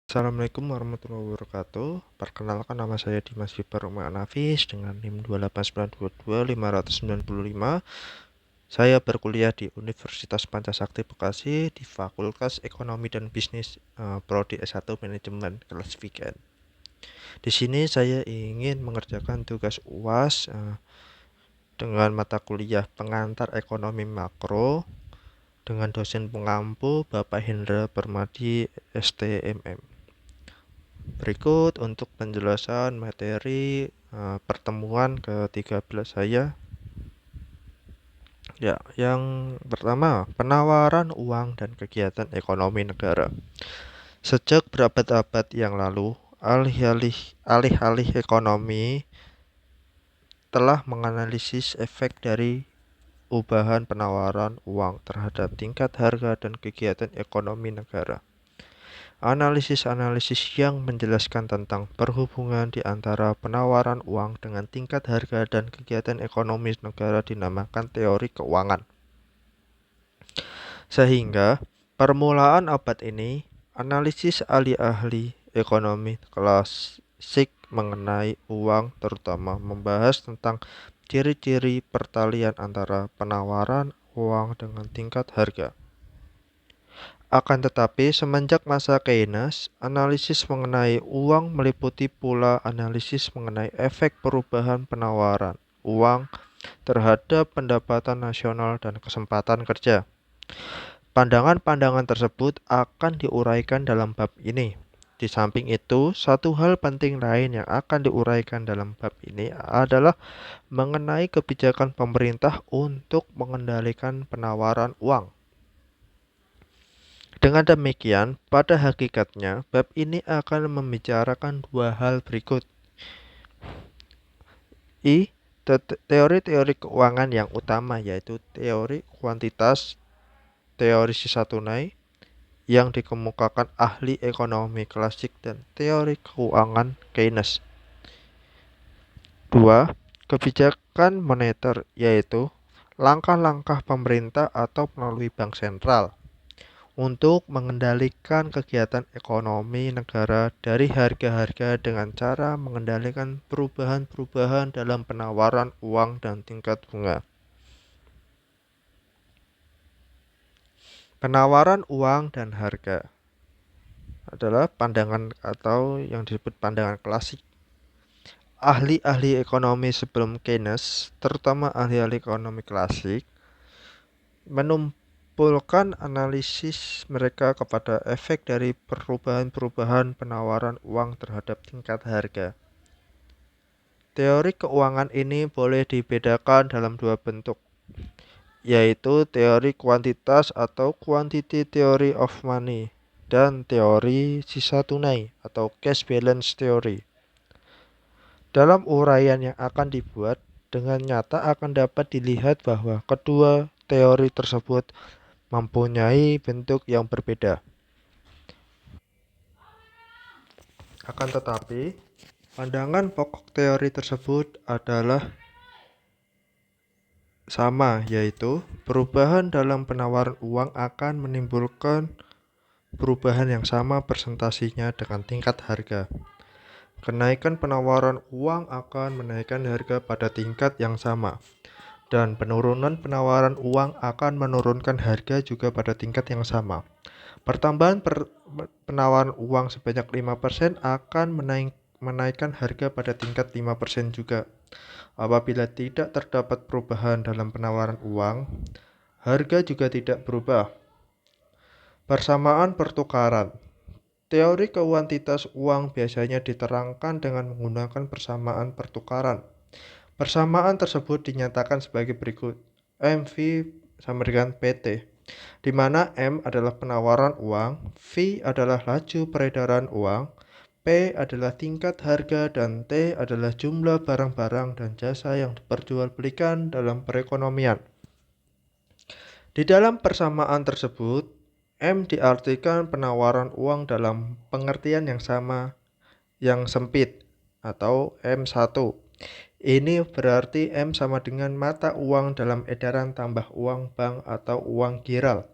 Assalamualaikum warahmatullahi wabarakatuh. Perkenalkan, nama saya Dimas Gibar Umar Nafis dengan NIM 28922-595. Saya berkuliah di Universitas Pancasakti Bekasi di Fakultas Ekonomi dan Bisnis, Prodi S1 Manajemen kelas weekend. Di sini saya ingin mengerjakan tugas UAS dengan mata kuliah pengantar ekonomi makro dengan dosen pengampu Bapak Hendra Permadi STMM. Berikut untuk penjelasan materi pertemuan ke-13 saya. Ya, yang pertama, penawaran uang dan kegiatan ekonomi negara. Sejak berabad-abad yang lalu, alih-alih ekonomi telah menganalisis efek dari perubahan penawaran uang terhadap tingkat harga dan kegiatan ekonomi negara. Analisis-analisis yang menjelaskan tentang perhubungan di antara penawaran uang dengan tingkat harga dan kegiatan ekonomi negara dinamakan teori keuangan. Sehingga permulaan abad ini, analisis ahli-ahli ekonomi klasik mengenai uang terutama membahas tentang ciri-ciri pertalian antara penawaran uang dengan tingkat harga. Akan tetapi, semenjak masa Keynes, analisis mengenai uang meliputi pula analisis mengenai efek perubahan penawaran uang terhadap pendapatan nasional dan kesempatan kerja. Pandangan-pandangan tersebut akan diuraikan dalam bab ini. Di samping itu, satu hal penting lain yang akan diuraikan dalam bab ini adalah mengenai kebijakan pemerintah untuk mengendalikan penawaran uang. Dengan demikian, pada hakikatnya, bab ini akan membicarakan dua hal berikut. Teori-teori keuangan yang utama yaitu teori kuantitas, teori sisa tunai, yang dikemukakan ahli ekonomi klasik dan teori keuangan Keynes. Dua, kebijakan moneter yaitu langkah-langkah pemerintah atau melalui bank sentral untuk mengendalikan kegiatan ekonomi negara dari harga-harga dengan cara mengendalikan perubahan-perubahan dalam penawaran uang dan tingkat bunga. Penawaran uang dan harga adalah pandangan atau yang disebut pandangan klasik. Ahli-ahli ekonomi sebelum Keynes, terutama ahli-ahli ekonomi klasik, menumpulkan analisis mereka kepada efek dari perubahan-perubahan penawaran uang terhadap tingkat harga. Teori keuangan ini boleh dibedakan dalam dua bentuk, yaitu teori kuantitas atau quantity theory of money dan teori sisa tunai atau cash balance theory. Dalam uraian yang akan dibuat, dengan nyata akan dapat dilihat bahwa kedua teori tersebut mempunyai bentuk yang berbeda. Akan tetapi, pandangan pokok teori tersebut adalah sama, yaitu perubahan dalam penawaran uang akan menimbulkan perubahan yang sama persentasinya dengan tingkat harga. Kenaikan penawaran uang akan menaikkan harga pada tingkat yang sama, dan penurunan penawaran uang akan menurunkan harga juga pada tingkat yang sama. Pertambahan penawaran uang sebanyak 5% akan menaikkan harga pada tingkat 5% juga. Apabila tidak terdapat perubahan dalam penawaran uang, harga juga tidak berubah. Persamaan pertukaran. Teori kuantitas uang biasanya diterangkan dengan menggunakan persamaan pertukaran. Persamaan tersebut dinyatakan sebagai berikut. MV sama dengan PT, di mana M adalah penawaran uang, V adalah laju peredaran uang, P adalah tingkat harga, dan T adalah jumlah barang-barang dan jasa yang diperjualbelikan dalam perekonomian. Di dalam persamaan tersebut, M diartikan penawaran uang dalam pengertian yang sama yang sempit atau M1. Ini berarti M sama dengan mata uang dalam edaran tambah uang bank atau uang giral.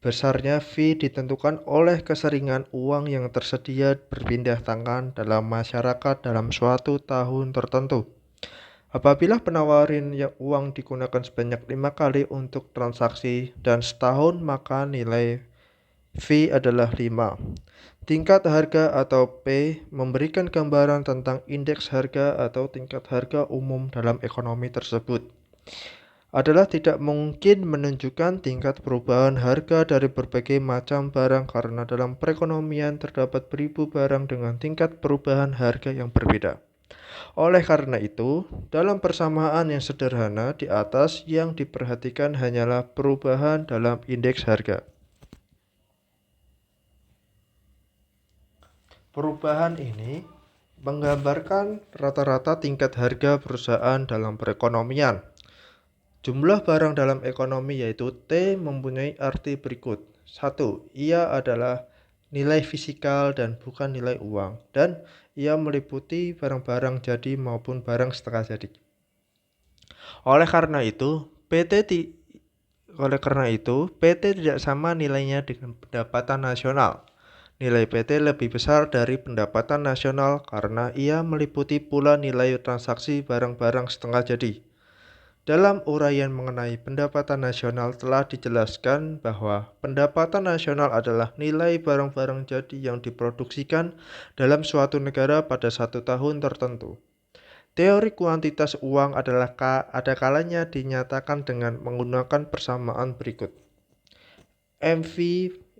Besarnya fee ditentukan oleh keseringan uang yang tersedia berpindah tangan dalam masyarakat dalam suatu tahun tertentu. Apabila penawaran uang digunakan sebanyak 5 kali untuk transaksi dan setahun, maka nilai fee adalah 5. Tingkat harga atau P memberikan gambaran tentang indeks harga atau tingkat harga umum dalam ekonomi tersebut. Adalah tidak mungkin menunjukkan tingkat perubahan harga dari berbagai macam barang karena dalam perekonomian terdapat beribu barang dengan tingkat perubahan harga yang berbeda. Oleh karena itu, dalam persamaan yang sederhana di atas yang diperhatikan hanyalah perubahan dalam indeks harga. Perubahan ini menggambarkan rata-rata tingkat harga perusahaan dalam perekonomian. Jumlah barang dalam ekonomi yaitu T mempunyai arti berikut. 1. Ia adalah nilai fisikal dan bukan nilai uang, dan ia meliputi barang-barang jadi maupun barang setengah jadi. Oleh karena itu, PT tidak sama nilainya dengan pendapatan nasional. Nilai PT lebih besar dari pendapatan nasional karena ia meliputi pula nilai transaksi barang-barang setengah jadi. Dalam uraian mengenai pendapatan nasional telah dijelaskan bahwa pendapatan nasional adalah nilai barang-barang jadi yang diproduksikan dalam suatu negara pada satu tahun tertentu. Teori kuantitas uang adalah ada kalanya dinyatakan dengan menggunakan persamaan berikut. MV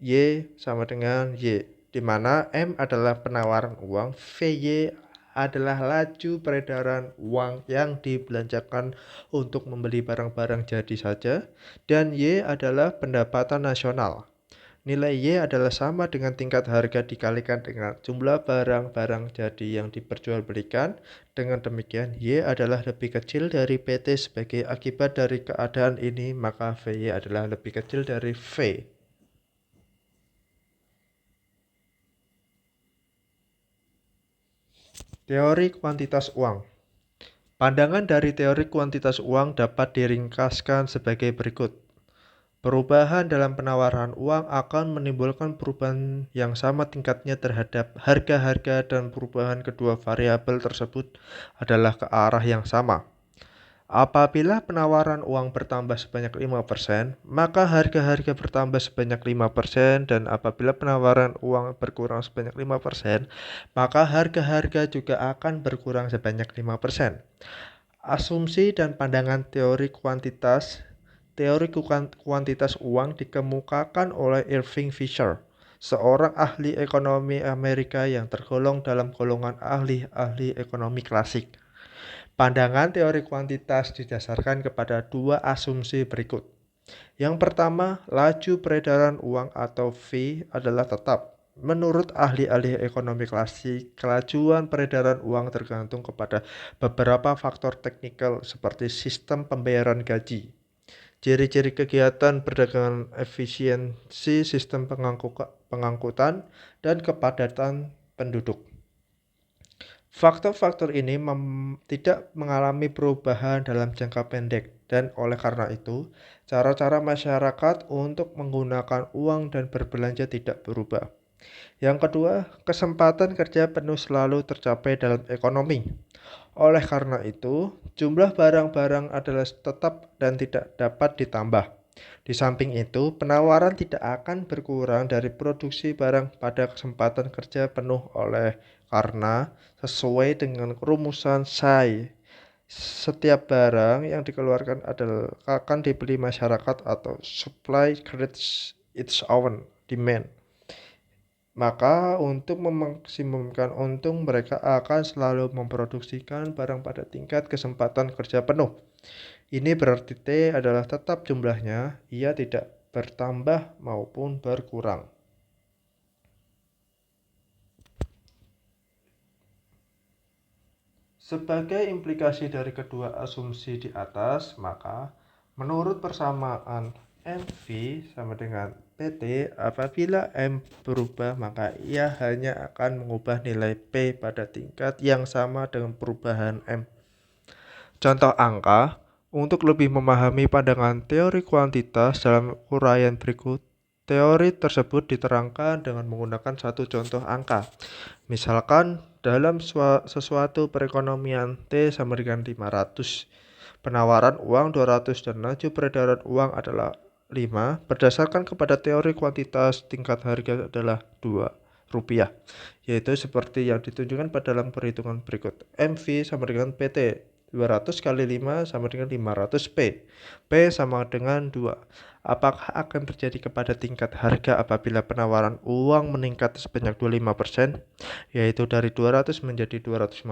Y sama dengan Y, di mana M adalah penawaran uang, VY adalah laju peredaran uang yang dibelanjakan untuk membeli barang-barang jadi saja, dan Y adalah pendapatan nasional. Nilai Y adalah sama dengan tingkat harga dikalikan dengan jumlah barang-barang jadi yang diperjualbelikan. Dengan demikian, Y adalah lebih kecil dari PT sebagai akibat dari keadaan ini, maka VY adalah lebih kecil dari V. Teori kuantitas uang. Pandangan dari teori kuantitas uang dapat diringkaskan sebagai berikut. Perubahan dalam penawaran uang akan menimbulkan perubahan yang sama tingkatnya terhadap harga-harga, dan perubahan kedua variabel tersebut adalah ke arah yang sama. Apabila penawaran uang bertambah sebanyak 5%, maka harga-harga bertambah sebanyak 5%, dan apabila penawaran uang berkurang sebanyak 5%, maka harga-harga juga akan berkurang sebanyak 5%. Asumsi dan pandangan teori kuantitas uang dikemukakan oleh Irving Fisher, seorang ahli ekonomi Amerika yang tergolong dalam golongan ahli-ahli ekonomi klasik. Pandangan teori kuantitas didasarkan kepada dua asumsi berikut. Yang pertama, laju peredaran uang atau V adalah tetap. Menurut ahli-ahli ekonomi klasik, kelajuan peredaran uang tergantung kepada beberapa faktor teknikal seperti sistem pembayaran gaji, ciri-ciri kegiatan perdagangan, efisiensi sistem pengangkutan, dan kepadatan penduduk. Faktor-faktor ini tidak mengalami perubahan dalam jangka pendek, dan oleh karena itu, cara-cara masyarakat untuk menggunakan uang dan berbelanja tidak berubah. Yang kedua, kesempatan kerja penuh selalu tercapai dalam ekonomi. Oleh karena itu, jumlah barang-barang adalah tetap dan tidak dapat ditambah. Di samping itu, penawaran tidak akan berkurang dari produksi barang pada kesempatan kerja penuh karena sesuai dengan rumusan SAI, setiap barang yang dikeluarkan akan dibeli masyarakat atau supply creates its own demand. Maka untuk memaksimumkan untung, mereka akan selalu memproduksikan barang pada tingkat kesempatan kerja penuh. Ini berarti T adalah tetap jumlahnya, ia tidak bertambah maupun berkurang. Sebagai implikasi dari kedua asumsi di atas, maka menurut persamaan MV sama dengan PT, apabila M berubah, maka ia hanya akan mengubah nilai P pada tingkat yang sama dengan perubahan M. Contoh angka, untuk lebih memahami pandangan teori kuantitas dalam uraian berikut, Teori tersebut diterangkan dengan menggunakan satu contoh angka. Misalkan dalam sesuatu perekonomian T sama dengan 500, penawaran uang 200 dan laju peredaran uang adalah 5. Berdasarkan kepada teori kuantitas, tingkat harga adalah 2 rupiah, yaitu seperti yang ditunjukkan pada dalam perhitungan berikut. MV sama dengan PT, 200 kali 5 sama dengan 500 P. P sama dengan 2. Apakah akan terjadi kepada tingkat harga apabila penawaran uang meningkat sebanyak 25%, yaitu dari 200 menjadi 250?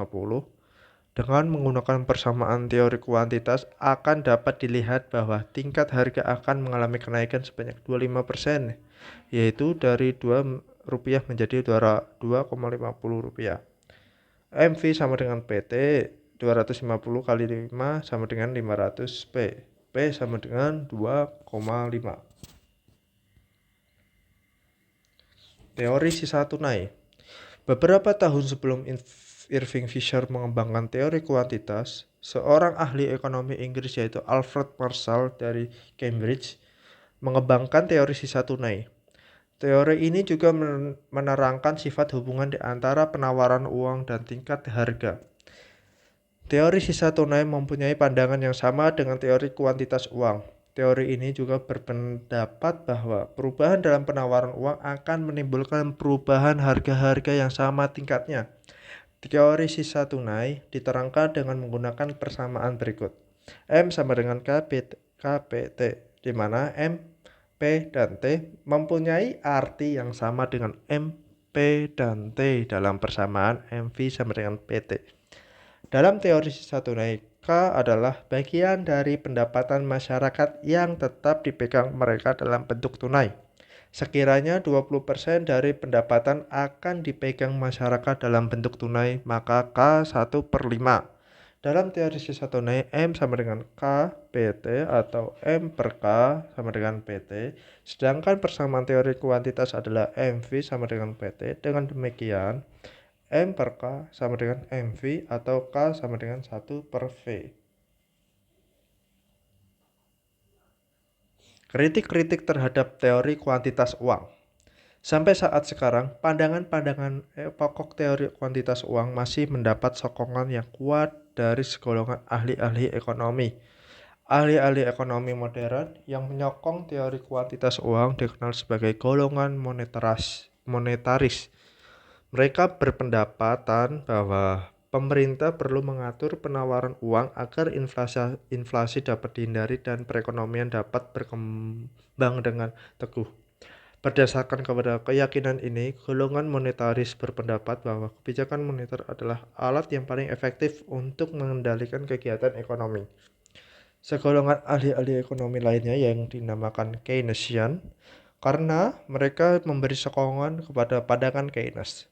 Dengan menggunakan persamaan teori kuantitas, akan dapat dilihat bahwa tingkat harga akan mengalami kenaikan sebanyak 25%, yaitu dari Rp2 menjadi Rp2,50. MV sama dengan PT, 250 kali 5 sama dengan 500 P. P sama dengan 2,5. Teori sisa tunai. Beberapa tahun sebelum Irving Fisher mengembangkan teori kuantitas, seorang ahli ekonomi Inggris yaitu Alfred Marshall dari Cambridge mengembangkan teori sisa tunai. Teori ini juga menerangkan sifat hubungan di antara penawaran uang dan tingkat harga. Teori sisa tunai mempunyai pandangan yang sama dengan teori kuantitas uang. Teori ini juga berpendapat bahwa perubahan dalam penawaran uang akan menimbulkan perubahan harga-harga yang sama tingkatnya. Teori sisa tunai diterangkan dengan menggunakan persamaan berikut. M sama dengan KPT, di mana M, P, dan T mempunyai arti yang sama dengan M, P, dan T dalam persamaan MV sama dengan PT. Dalam teori sisa tunai, K adalah bagian dari pendapatan masyarakat yang tetap dipegang mereka dalam bentuk tunai. Sekiranya 20% dari pendapatan akan dipegang masyarakat dalam bentuk tunai, maka K 1/5. Dalam teori sisa tunai, M sama dengan K PT atau M per K sama dengan PT, sedangkan persamaan teori kuantitas adalah MV sama dengan PT. Dengan demikian, M per K sama dengan MV atau K sama dengan 1/V. Kritik-kritik terhadap teori kuantitas uang. Sampai saat sekarang, pandangan-pandangan pokok teori kuantitas uang masih mendapat sokongan yang kuat dari segolongan ahli-ahli ekonomi. Ahli-ahli ekonomi modern yang menyokong teori kuantitas uang dikenal sebagai golongan monetaris. Mereka berpendapatan bahwa pemerintah perlu mengatur penawaran uang agar inflasi dapat dihindari dan perekonomian dapat berkembang dengan teguh. Berdasarkan kepada keyakinan ini, golongan monetaris berpendapat bahwa kebijakan moneter adalah alat yang paling efektif untuk mengendalikan kegiatan ekonomi. Segolongan ahli-ahli ekonomi lainnya yang dinamakan Keynesian, karena mereka memberi sokongan kepada pandangan Keynes,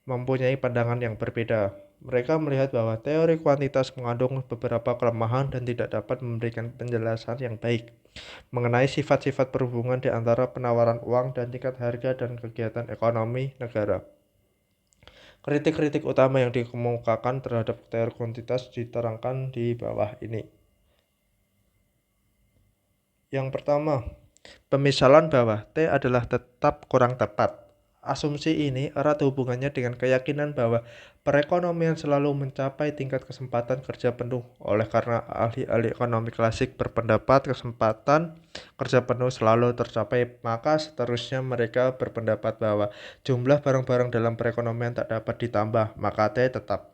mempunyai pandangan yang berbeda. Mereka melihat bahwa teori kuantitas mengandung beberapa kelemahan dan tidak dapat memberikan penjelasan yang baik mengenai sifat-sifat perhubungan di antara penawaran uang dan tingkat harga dan kegiatan ekonomi negara. Kritik-kritik utama yang dikemukakan terhadap teori kuantitas diterangkan di bawah ini. Yang pertama, pemisalan bahwa T adalah tetap kurang tepat. Asumsi ini erat hubungannya dengan keyakinan bahwa perekonomian selalu mencapai tingkat kesempatan kerja penuh. Oleh karena ahli-ahli ekonomi klasik berpendapat kesempatan kerja penuh selalu tercapai, maka seterusnya mereka berpendapat bahwa jumlah barang-barang dalam perekonomian tak dapat ditambah, maka T tetap.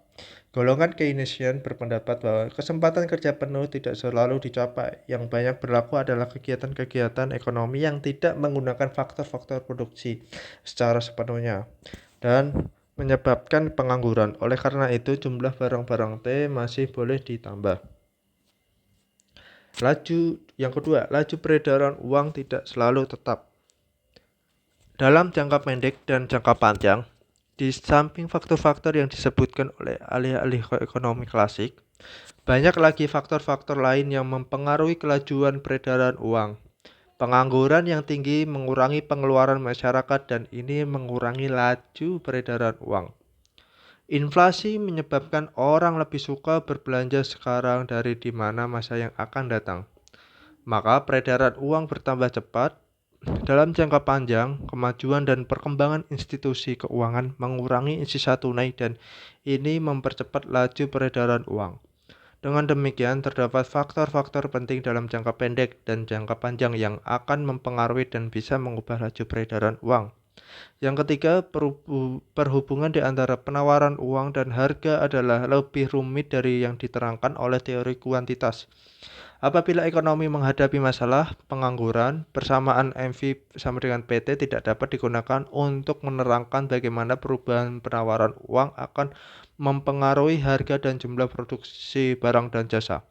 Golongan Keynesian berpendapat bahwa kesempatan kerja penuh tidak selalu dicapai. Yang banyak berlaku adalah kegiatan-kegiatan ekonomi yang tidak menggunakan faktor-faktor produksi secara sepenuhnya dan menyebabkan pengangguran. Oleh karena itu, jumlah barang-barang T masih boleh ditambah. Yang kedua, laju peredaran uang tidak selalu tetap. Dalam jangka pendek dan jangka panjang, di samping faktor-faktor yang disebutkan oleh ahli-ahli ekonomi klasik, banyak lagi faktor-faktor lain yang mempengaruhi kelajuan peredaran uang. Pengangguran yang tinggi mengurangi pengeluaran masyarakat dan ini mengurangi laju peredaran uang. Inflasi menyebabkan orang lebih suka berbelanja sekarang dari di mana masa yang akan datang. Maka peredaran uang bertambah cepat, Dalam jangka panjang, kemajuan dan perkembangan institusi keuangan mengurangi sisa tunai dan ini mempercepat laju peredaran uang. Dengan demikian, terdapat faktor-faktor penting dalam jangka pendek dan jangka panjang yang akan mempengaruhi dan bisa mengubah laju peredaran uang. Yang ketiga, perhubungan di antara penawaran uang dan harga adalah lebih rumit dari yang diterangkan oleh teori kuantitas. Apabila ekonomi menghadapi masalah pengangguran, persamaan MV sama dengan PT tidak dapat digunakan untuk menerangkan bagaimana perubahan penawaran uang akan mempengaruhi harga dan jumlah produksi barang dan jasa.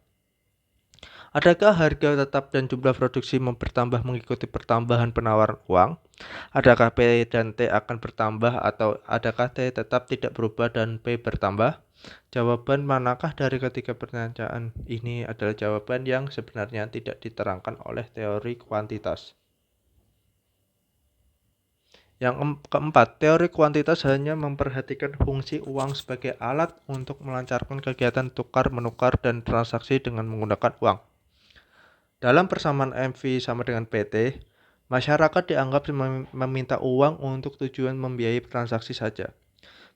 Adakah harga tetap dan jumlah produksi bertambah mengikuti pertambahan penawaran uang? Adakah P dan T akan bertambah atau adakah T tetap tidak berubah dan P bertambah? Jawaban manakah dari ketiga pertanyaan ini adalah jawaban yang sebenarnya tidak diterangkan oleh teori kuantitas. Yang keempat, teori kuantitas hanya memperhatikan fungsi uang sebagai alat untuk melancarkan kegiatan tukar-menukar dan transaksi dengan menggunakan uang. Dalam persamaan MV sama dengan PT, masyarakat dianggap meminta uang untuk tujuan membiayai transaksi saja.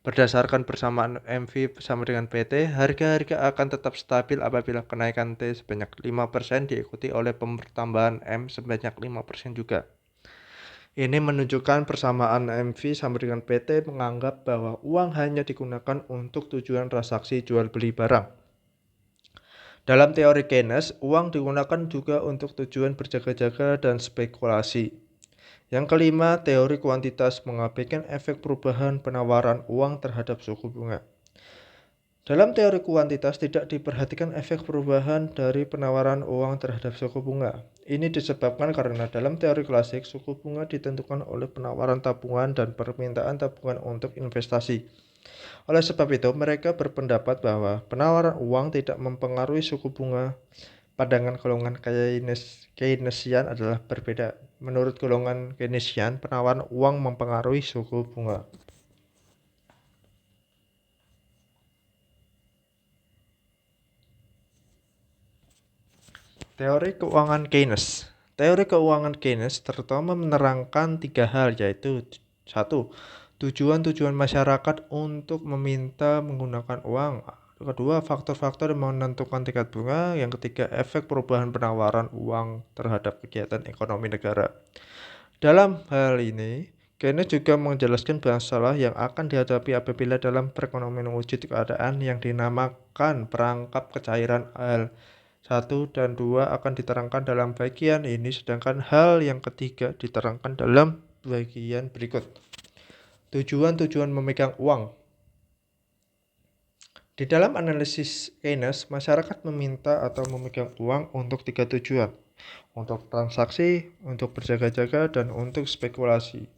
Berdasarkan persamaan MV sama dengan PT, harga-harga akan tetap stabil apabila kenaikan T sebanyak 5% diikuti oleh pertambahan M sebanyak 5% juga. Ini menunjukkan persamaan MV sama dengan PT menganggap bahwa uang hanya digunakan untuk tujuan transaksi jual beli barang. Dalam teori Keynes, uang digunakan juga untuk tujuan berjaga-jaga dan spekulasi. Yang kelima, teori kuantitas mengabaikan efek perubahan penawaran uang terhadap suku bunga. Dalam teori kuantitas tidak diperhatikan efek perubahan dari penawaran uang terhadap suku bunga. Ini disebabkan karena dalam teori klasik, suku bunga ditentukan oleh penawaran tabungan dan permintaan tabungan untuk investasi. Oleh sebab itu, mereka berpendapat bahwa penawaran uang tidak mempengaruhi suku bunga. Pandangan golongan Keynesian adalah berbeda. Menurut golongan Keynesian, penawaran uang mempengaruhi suku bunga. Teori keuangan Keynes. Teori keuangan Keynes terutama menerangkan tiga hal, yaitu satu, tujuan-tujuan masyarakat untuk meminta menggunakan uang. Kedua, faktor-faktor yang menentukan tingkat bunga. Yang ketiga, efek perubahan penawaran uang terhadap kegiatan ekonomi negara. Dalam hal ini, Keynes juga menjelaskan masalah yang akan dihadapi apabila dalam perekonomian wujud keadaan yang dinamakan perangkap kecairan hal 1 dan 2 akan diterangkan dalam bagian ini, sedangkan hal yang ketiga diterangkan dalam bagian berikut. Tujuan-tujuan memegang uang. Di dalam analisis Keynes, masyarakat meminta atau memegang uang untuk tiga tujuan, untuk transaksi, untuk berjaga-jaga, dan untuk spekulasi.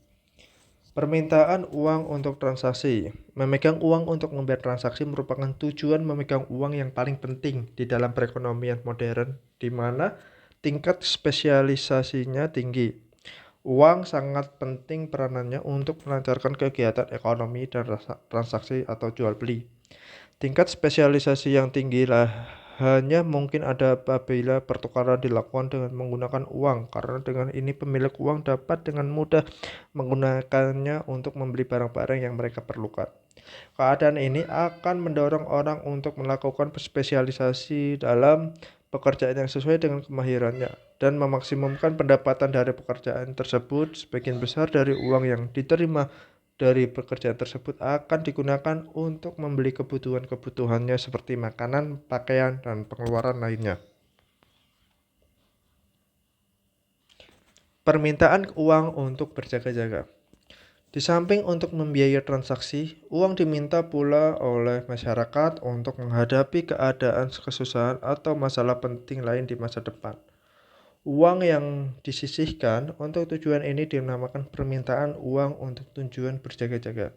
Permintaan uang untuk transaksi. Memegang uang untuk membayar transaksi merupakan tujuan memegang uang yang paling penting di dalam perekonomian modern, di mana tingkat spesialisasinya tinggi. Uang sangat penting peranannya untuk melancarkan kegiatan ekonomi dan transaksi atau jual beli. Tingkat spesialisasi yang tinggi hanya mungkin ada apabila pertukaran dilakukan dengan menggunakan uang, karena dengan ini pemilik uang dapat dengan mudah menggunakannya untuk membeli barang-barang yang mereka perlukan. Keadaan ini akan mendorong orang untuk melakukan spesialisasi dalam pekerjaan yang sesuai dengan kemahirannya dan memaksimumkan pendapatan dari pekerjaan tersebut. Sebagian besar dari uang yang diterima dari pekerjaan tersebut akan digunakan untuk membeli kebutuhan-kebutuhannya seperti makanan, pakaian, dan pengeluaran lainnya. Permintaan uang untuk berjaga-jaga. Di samping untuk membiayai transaksi, uang diminta pula oleh masyarakat untuk menghadapi keadaan kesusahan atau masalah penting lain di masa depan. Uang yang disisihkan untuk tujuan ini dinamakan permintaan uang untuk tujuan berjaga-jaga.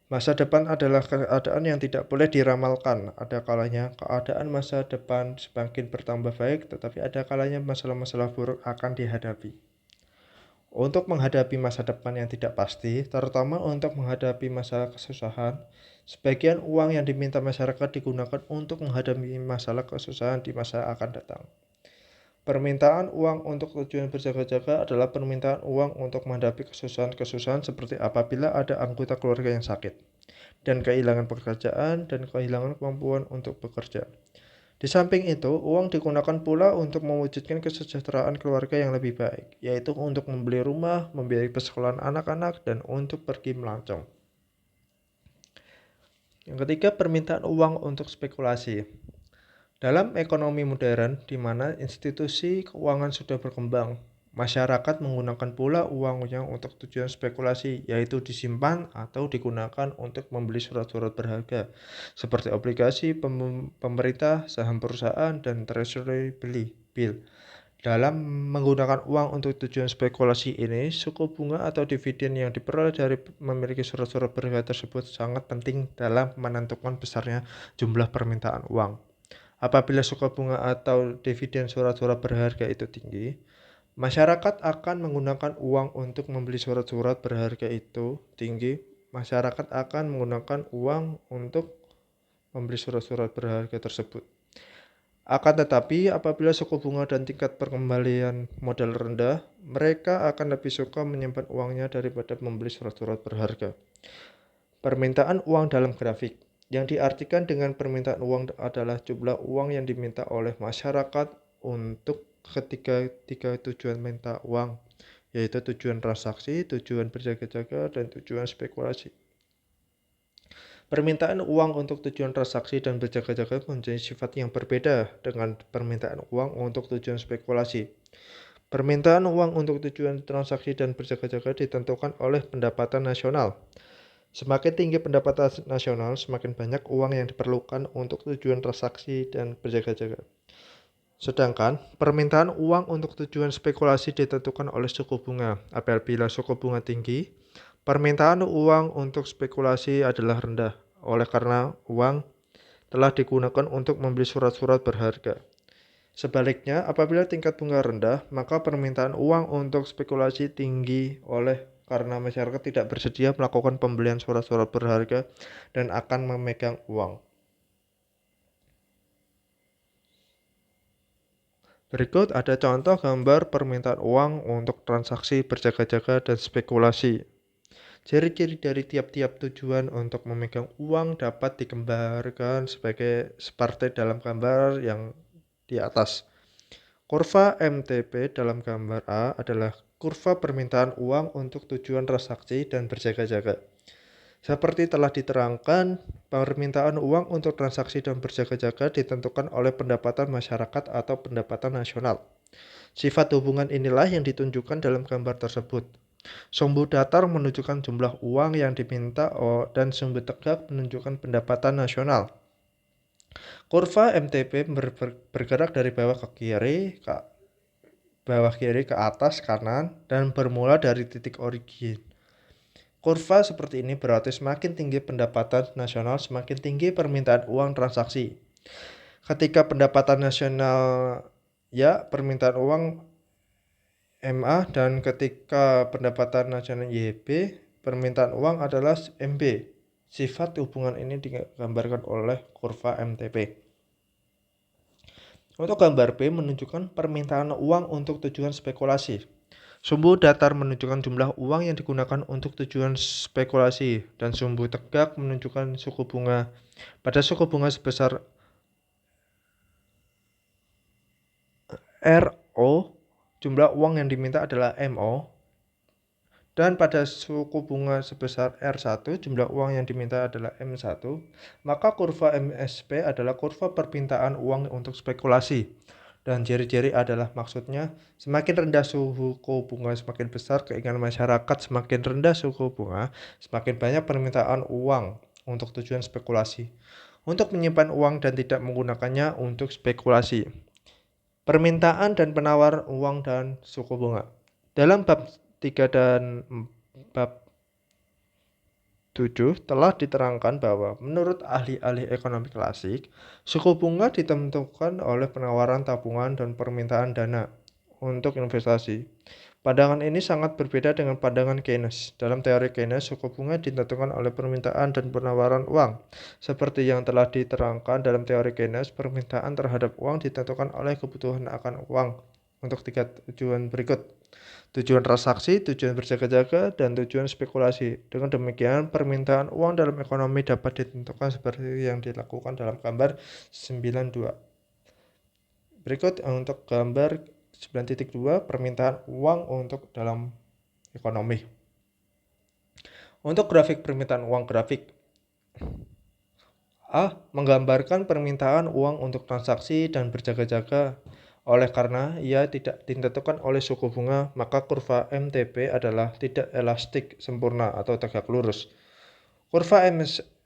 Masa depan adalah keadaan yang tidak boleh diramalkan. Ada kalanya keadaan masa depan semakin bertambah baik, tetapi ada kalanya masalah-masalah buruk akan dihadapi. Untuk menghadapi masa depan yang tidak pasti, terutama untuk menghadapi masalah kesusahan, sebagian uang yang diminta masyarakat digunakan untuk menghadapi masalah kesusahan di masa akan datang. Permintaan uang untuk tujuan berjaga-jaga adalah permintaan uang untuk menghadapi kesusahan-kesusahan seperti apabila ada anggota keluarga yang sakit, dan kehilangan pekerjaan, dan kehilangan kemampuan untuk bekerja. Di samping itu, uang digunakan pula untuk mewujudkan kesejahteraan keluarga yang lebih baik, yaitu untuk membeli rumah, membiayai persekolahan anak-anak, dan untuk pergi melancong. Yang ketiga, permintaan uang untuk spekulasi. Dalam ekonomi modern, di mana institusi keuangan sudah berkembang, masyarakat menggunakan pula uangnya untuk tujuan spekulasi, yaitu disimpan atau digunakan untuk membeli surat-surat berharga, seperti obligasi pemerintah, saham perusahaan, dan treasury bill. Dalam menggunakan uang untuk tujuan spekulasi ini, suku bunga atau dividen yang diperoleh dari memiliki surat-surat berharga tersebut sangat penting dalam menentukan besarnya jumlah permintaan uang. Apabila suku bunga atau dividen surat-surat berharga itu tinggi, masyarakat akan menggunakan uang untuk membeli surat-surat berharga itu tinggi. Masyarakat akan menggunakan uang untuk membeli surat-surat berharga tersebut. Akan tetapi, apabila suku bunga dan tingkat perkembalian modal rendah, mereka akan lebih suka menyimpan uangnya daripada membeli surat-surat berharga. Permintaan uang dalam grafik. Yang diartikan dengan permintaan uang adalah jumlah uang yang diminta oleh masyarakat untuk ketiga tujuan minta uang, yaitu tujuan transaksi, tujuan berjaga-jaga, dan tujuan spekulasi. Permintaan uang untuk tujuan transaksi dan berjaga-jaga mempunyai sifat yang berbeda dengan permintaan uang untuk tujuan spekulasi. Permintaan uang untuk tujuan transaksi dan berjaga-jaga ditentukan oleh pendapatan nasional. Semakin tinggi pendapatan nasional, semakin banyak uang yang diperlukan untuk tujuan transaksi dan berjaga-jaga. Sedangkan permintaan uang untuk tujuan spekulasi ditentukan oleh suku bunga. Apabila suku bunga tinggi, permintaan uang untuk spekulasi adalah rendah, oleh karena uang telah digunakan untuk membeli surat-surat berharga. Sebaliknya, apabila tingkat bunga rendah, maka permintaan uang untuk spekulasi tinggi oleh karena masyarakat tidak bersedia melakukan pembelian surat-surat berharga dan akan memegang uang. Berikut ada contoh gambar permintaan uang untuk transaksi berjaga-jaga dan spekulasi. Ciri-ciri dari tiap-tiap tujuan untuk memegang uang dapat digambarkan seperti dalam gambar yang di atas. Kurva MTP dalam gambar A adalah kurva permintaan uang untuk tujuan transaksi dan berjaga-jaga. Seperti telah diterangkan, permintaan uang untuk transaksi dan berjaga-jaga ditentukan oleh pendapatan masyarakat atau pendapatan nasional. Sifat hubungan inilah yang ditunjukkan dalam gambar tersebut. Sumbu datar menunjukkan jumlah uang yang diminta dan sumbu tegak menunjukkan pendapatan nasional. Kurva MTP bergerak dari bawah kiri ke atas kanan dan bermula dari titik origin. Kurva seperti ini berarti semakin tinggi pendapatan nasional, semakin tinggi permintaan uang transaksi. Ketika pendapatan nasional permintaan uang MA, dan ketika pendapatan nasional YB, permintaan uang adalah MB. Sifat hubungan ini digambarkan oleh kurva MTP. Untuk gambar B menunjukkan permintaan uang untuk tujuan spekulasi. Sumbu datar menunjukkan jumlah uang yang digunakan untuk tujuan spekulasi dan sumbu tegak menunjukkan suku bunga. Pada suku bunga sebesar RO, jumlah uang yang diminta adalah MO, dan pada suku bunga sebesar R1, jumlah uang yang diminta adalah M1, maka kurva MSP adalah kurva permintaan uang untuk spekulasi. Dan ciri-ciri adalah maksudnya semakin rendah suku bunga semakin besar keinginan masyarakat, semakin rendah suku bunga semakin banyak permintaan uang untuk tujuan spekulasi. Untuk menyimpan uang dan tidak menggunakannya untuk spekulasi. Permintaan dan penawar uang dan suku bunga. Dalam bab 3 dan bab 7 telah diterangkan bahwa menurut ahli-ahli ekonomi klasik, suku bunga ditentukan oleh penawaran tabungan dan permintaan dana untuk investasi. Pandangan ini sangat berbeda dengan pandangan Keynes. Dalam teori Keynes, suku bunga ditentukan oleh permintaan dan penawaran uang. Seperti yang telah diterangkan dalam teori Keynes, permintaan terhadap uang ditentukan oleh kebutuhan akan uang untuk 3 tujuan berikut. Tujuan transaksi, tujuan berjaga-jaga, dan tujuan spekulasi. Dengan demikian, permintaan uang dalam ekonomi dapat ditentukan seperti yang dilakukan dalam gambar 92. Berikut untuk gambar 9.2 permintaan uang untuk dalam ekonomi. Untuk grafik permintaan uang, grafik A menggambarkan permintaan uang untuk transaksi dan berjaga-jaga. Oleh karena ia tidak ditentukan oleh suku bunga, maka kurva MTP adalah tidak elastik sempurna atau tegak lurus. Kurva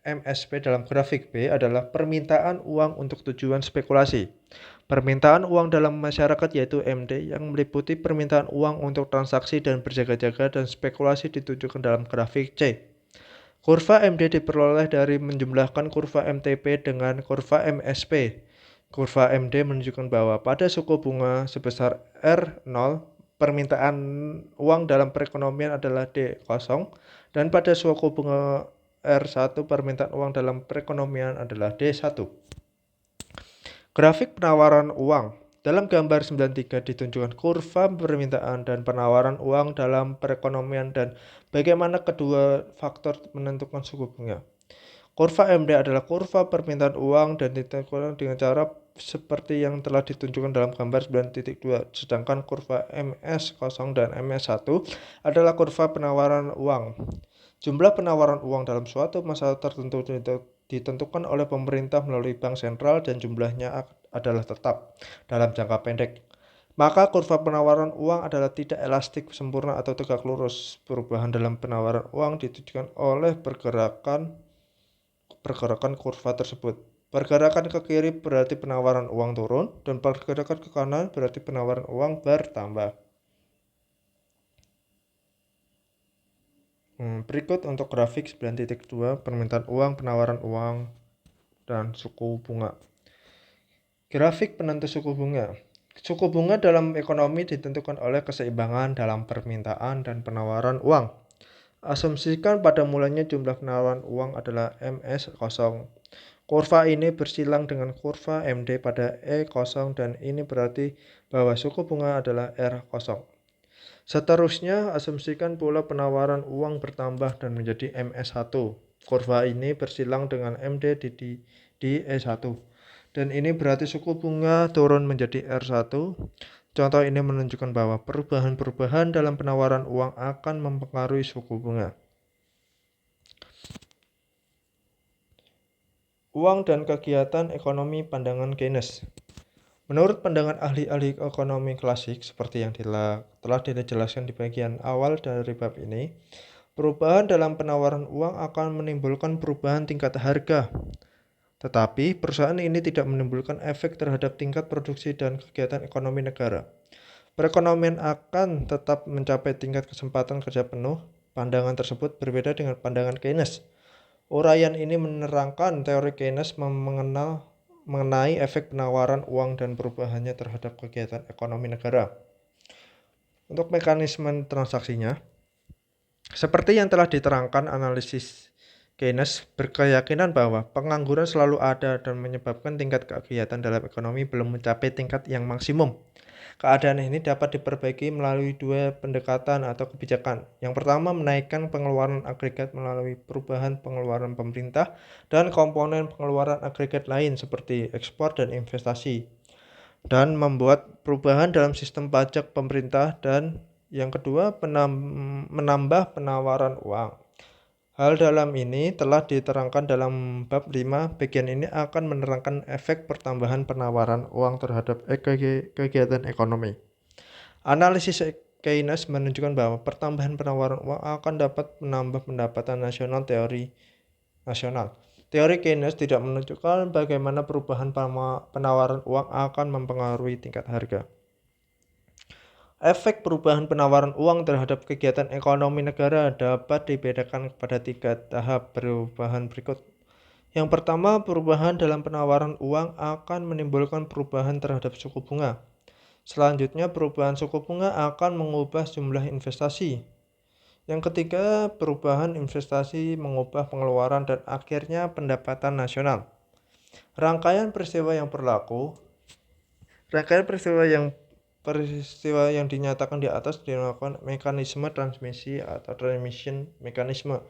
MSP dalam grafik B adalah permintaan uang untuk tujuan spekulasi. Permintaan uang dalam masyarakat yaitu MD yang meliputi permintaan uang untuk transaksi dan berjaga-jaga dan spekulasi ditunjukkan dalam grafik C. Kurva MD diperoleh dari menjumlahkan kurva MTP dengan kurva MSP. Kurva MD menunjukkan bahwa pada suku bunga sebesar R0, permintaan uang dalam perekonomian adalah D0, dan pada suku bunga R1, permintaan uang dalam perekonomian adalah D1. Grafik penawaran uang. Dalam gambar 93 ditunjukkan kurva permintaan dan penawaran uang dalam perekonomian dan bagaimana kedua faktor menentukan suku bunga. Kurva MD adalah kurva permintaan uang dan ditentukan dengan cara seperti yang telah ditunjukkan dalam gambar 9.2. Sedangkan kurva MS0 dan MS1 adalah kurva penawaran uang. Jumlah penawaran uang dalam suatu masa tertentu ditentukan oleh pemerintah melalui bank sentral dan jumlahnya adalah tetap dalam jangka pendek. Maka kurva penawaran uang adalah tidak elastik sempurna atau tegak lurus. Perubahan dalam penawaran uang ditunjukkan oleh pergerakan kurva tersebut. Pergerakan ke kiri berarti penawaran uang turun dan pergerakan ke kanan berarti penawaran uang bertambah. Berikut untuk grafik 9.2 permintaan uang, penawaran uang, dan suku bunga. Grafik penentu suku bunga. Suku bunga dalam ekonomi ditentukan oleh keseimbangan dalam permintaan dan penawaran uang. Asumsikan pada mulanya jumlah penawaran uang adalah MS0. Kurva ini bersilang dengan kurva MD pada E0 dan ini berarti bahwa suku bunga adalah R0. Seterusnya, asumsikan pula penawaran uang bertambah dan menjadi MS1. Kurva ini bersilang dengan MD di E1. Dan ini berarti suku bunga turun menjadi R1. Contoh ini menunjukkan bahwa perubahan-perubahan dalam penawaran uang akan mempengaruhi suku bunga. Uang dan kegiatan ekonomi pandangan Keynes. Menurut pandangan ahli-ahli ekonomi klasik seperti yang telah dijelaskan di bagian awal dari bab ini, perubahan dalam penawaran uang akan menimbulkan perubahan tingkat harga. Tetapi perusahaan ini tidak menimbulkan efek terhadap tingkat produksi dan kegiatan ekonomi negara. Perekonomian akan tetap mencapai tingkat kesempatan kerja penuh. Pandangan tersebut berbeda dengan pandangan Keynes. Uraian ini menerangkan teori Keynes mengenai efek penawaran uang dan perubahannya terhadap kegiatan ekonomi negara. Untuk mekanisme transaksinya, seperti yang telah diterangkan, analisis Keynes berkeyakinan bahwa pengangguran selalu ada dan menyebabkan tingkat kegiatan dalam ekonomi belum mencapai tingkat yang maksimum. Keadaan ini dapat diperbaiki melalui dua pendekatan atau kebijakan. Yang pertama, menaikkan pengeluaran agregat melalui perubahan pengeluaran pemerintah dan komponen pengeluaran agregat lain seperti ekspor dan investasi, dan membuat perubahan dalam sistem pajak pemerintah. Dan yang kedua, menambah penawaran uang. Hal dalam ini telah diterangkan dalam bab 5. Bagian ini akan menerangkan efek pertambahan penawaran uang terhadap kegiatan ekonomi. Analisis Keynes menunjukkan bahwa pertambahan penawaran uang akan dapat menambah pendapatan nasional. Teori Keynes tidak menunjukkan bagaimana perubahan penawaran uang akan mempengaruhi tingkat harga. Efek perubahan penawaran uang terhadap kegiatan ekonomi negara dapat dibedakan pada 3 tahap perubahan berikut. Yang pertama, perubahan dalam penawaran uang akan menimbulkan perubahan terhadap suku bunga. Selanjutnya, perubahan suku bunga akan mengubah jumlah investasi. Yang ketiga, perubahan investasi mengubah pengeluaran dan akhirnya pendapatan nasional. Rangkaian peristiwa yang berlaku, rangkaian peristiwa yang dinyatakan di atas dinamakan mekanisme transmisi atau transmission mekanisme,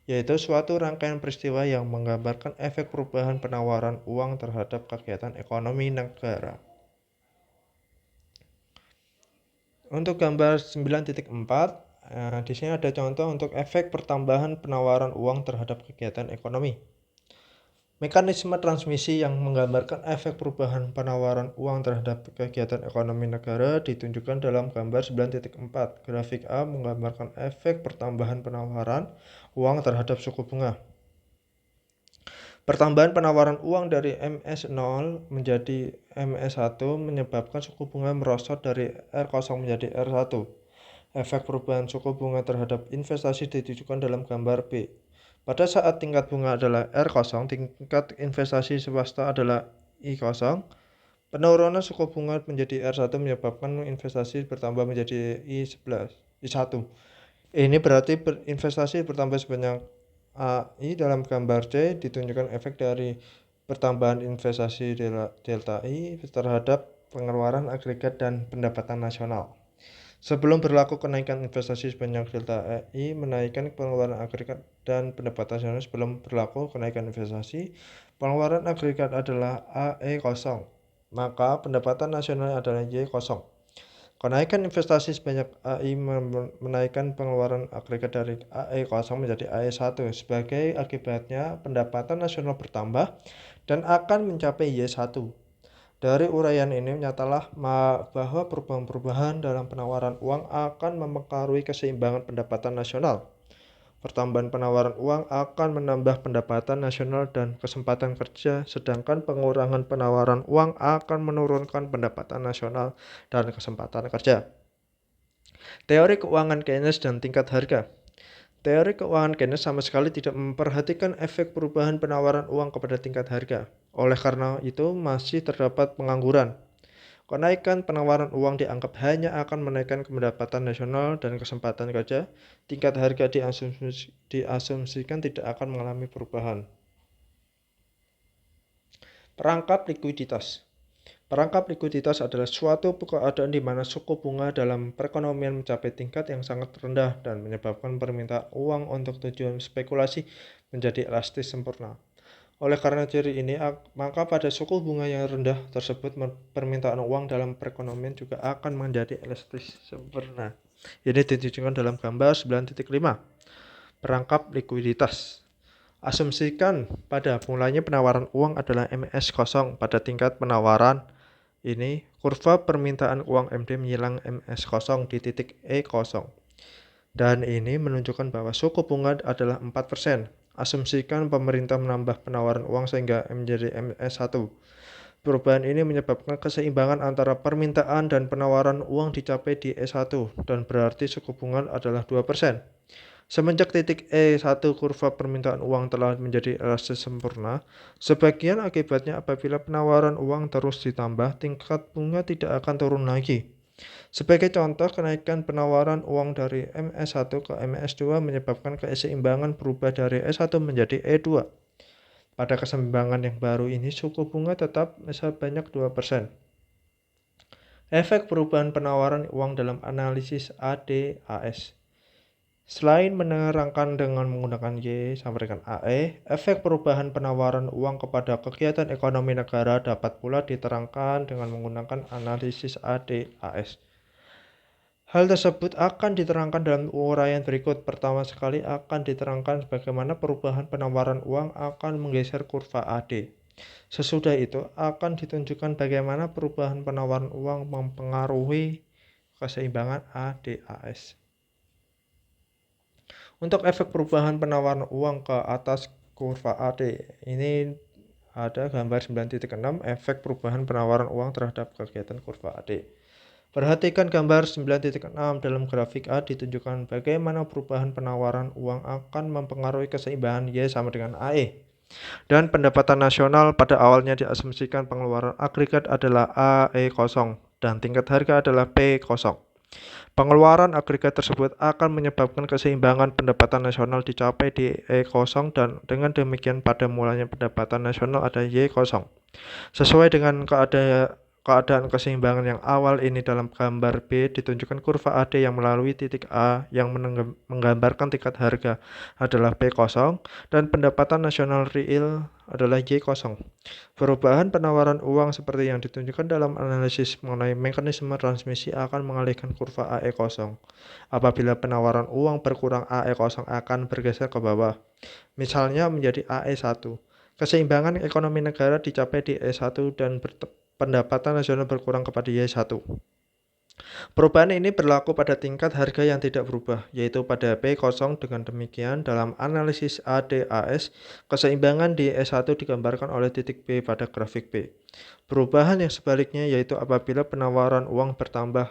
yaitu suatu rangkaian peristiwa yang menggambarkan efek perubahan penawaran uang terhadap kegiatan ekonomi negara. Untuk gambar 9.4, di sini ada contoh untuk efek pertambahan penawaran uang terhadap kegiatan ekonomi. Mekanisme transmisi yang menggambarkan efek perubahan penawaran uang terhadap kegiatan ekonomi negara ditunjukkan dalam gambar 9.4. Grafik A menggambarkan efek pertambahan penawaran uang terhadap suku bunga. Pertambahan penawaran uang dari MS0 menjadi MS1 menyebabkan suku bunga merosot dari R0 menjadi R1. Efek perubahan suku bunga terhadap investasi ditunjukkan dalam gambar B. Pada saat tingkat bunga adalah R0, tingkat investasi swasta adalah I0. Penurunan suku bunga menjadi R1 menyebabkan investasi bertambah menjadi I1. Ini berarti investasi bertambah sebanyak AI. Dalam gambar C ditunjukkan efek dari pertambahan investasi delta I terhadap pengeluaran agregat dan pendapatan nasional. Sebelum berlaku kenaikan investasi sebanyak delta I menaikkan pengeluaran agregat dan pendapatan nasional. Sebelum berlaku kenaikan investasi, pengeluaran agregat adalah AE0, maka pendapatan nasional adalah Y0. Kenaikan investasi sebanyak AI menaikkan pengeluaran agregat dari AE0 menjadi AE1. Sebagai akibatnya, pendapatan nasional bertambah dan akan mencapai Y1. Dari uraian ini nyatalah bahwa perubahan-perubahan dalam penawaran uang akan mempengaruhi keseimbangan pendapatan nasional. Pertambahan penawaran uang akan menambah pendapatan nasional dan kesempatan kerja, sedangkan pengurangan penawaran uang akan menurunkan pendapatan nasional dan kesempatan kerja. Teori keuangan Keynes dan tingkat harga. Teori keuangan Keynes sama sekali tidak memperhatikan efek perubahan penawaran uang kepada tingkat harga. Oleh karena itu, masih terdapat pengangguran. Kenaikan penawaran uang dianggap hanya akan menaikkan pendapatan nasional dan kesempatan kerja. Tingkat harga diasumsikan tidak akan mengalami perubahan. Perangkap likuiditas. Perangkap likuiditas adalah suatu keadaan di mana suku bunga dalam perekonomian mencapai tingkat yang sangat rendah dan menyebabkan permintaan uang untuk tujuan spekulasi menjadi elastis sempurna. Oleh karena ciri ini, maka pada suku bunga yang rendah tersebut permintaan uang dalam perekonomian juga akan menjadi elastis sempurna. Ini ditunjukkan dalam gambar 9.5. Perangkap likuiditas. Asumsikan pada mulanya penawaran uang adalah MS0 pada tingkat penawaran ini, kurva permintaan uang MD menyilang MS0 di titik E0. Dan ini menunjukkan bahwa suku bunga adalah 4%. Asumsikan pemerintah menambah penawaran uang sehingga menjadi MS1. Perubahan ini menyebabkan keseimbangan antara permintaan dan penawaran uang dicapai di E1 dan berarti suku bunga adalah 2%. Semenjak titik E1 kurva permintaan uang telah menjadi elastis sempurna, sebagian akibatnya apabila penawaran uang terus ditambah, tingkat bunga tidak akan turun lagi. Sebagai contoh, kenaikan penawaran uang dari MS1 ke MS2 menyebabkan keseimbangan berubah dari E1 menjadi E2. Pada keseimbangan yang baru ini, suku bunga tetap sebanyak 2%. Efek perubahan penawaran uang dalam analisis ADAS. Selain menerangkan dengan menggunakan Y sama dengan AE, efek perubahan penawaran uang kepada kegiatan ekonomi negara dapat pula diterangkan dengan menggunakan analisis ADAS. Hal tersebut akan diterangkan dalam uraian berikut. Pertama sekali akan diterangkan bagaimana perubahan penawaran uang akan menggeser kurva AD. Sesudah itu akan ditunjukkan bagaimana perubahan penawaran uang mempengaruhi keseimbangan ADAS. Untuk efek perubahan penawaran uang ke atas kurva AD, ini ada gambar 9.6 efek perubahan penawaran uang terhadap kegiatan kurva AD. Perhatikan gambar 9.6 dalam grafik A ditunjukkan bagaimana perubahan penawaran uang akan mempengaruhi keseimbangan Y sama dengan AE. Dan pendapatan nasional pada awalnya diasumsikan pengeluaran agregat adalah AE0 dan tingkat harga adalah P0. Pengeluaran agregat tersebut akan menyebabkan keseimbangan pendapatan nasional dicapai di E0 dan dengan demikian pada mulanya pendapatan nasional ada Y0. Sesuai dengan keadaan keseimbangan yang awal ini dalam gambar B ditunjukkan kurva AD yang melalui titik A yang menggambarkan tingkat harga adalah P0 dan pendapatan nasional real adalah Y0. Perubahan penawaran uang seperti yang ditunjukkan dalam analisis mengenai mekanisme transmisi akan mengalihkan kurva AE0. Apabila penawaran uang berkurang, AE0 akan bergeser ke bawah, misalnya menjadi AE1. Keseimbangan ekonomi negara dicapai di E1 dan pendapatan nasional berkurang kepada Y1. Perubahan ini berlaku pada tingkat harga yang tidak berubah, yaitu pada P0. Dengan demikian, dalam analisis ADAS, keseimbangan di E1 digambarkan oleh titik B pada grafik B. Perubahan yang sebaliknya yaitu apabila penawaran uang bertambah,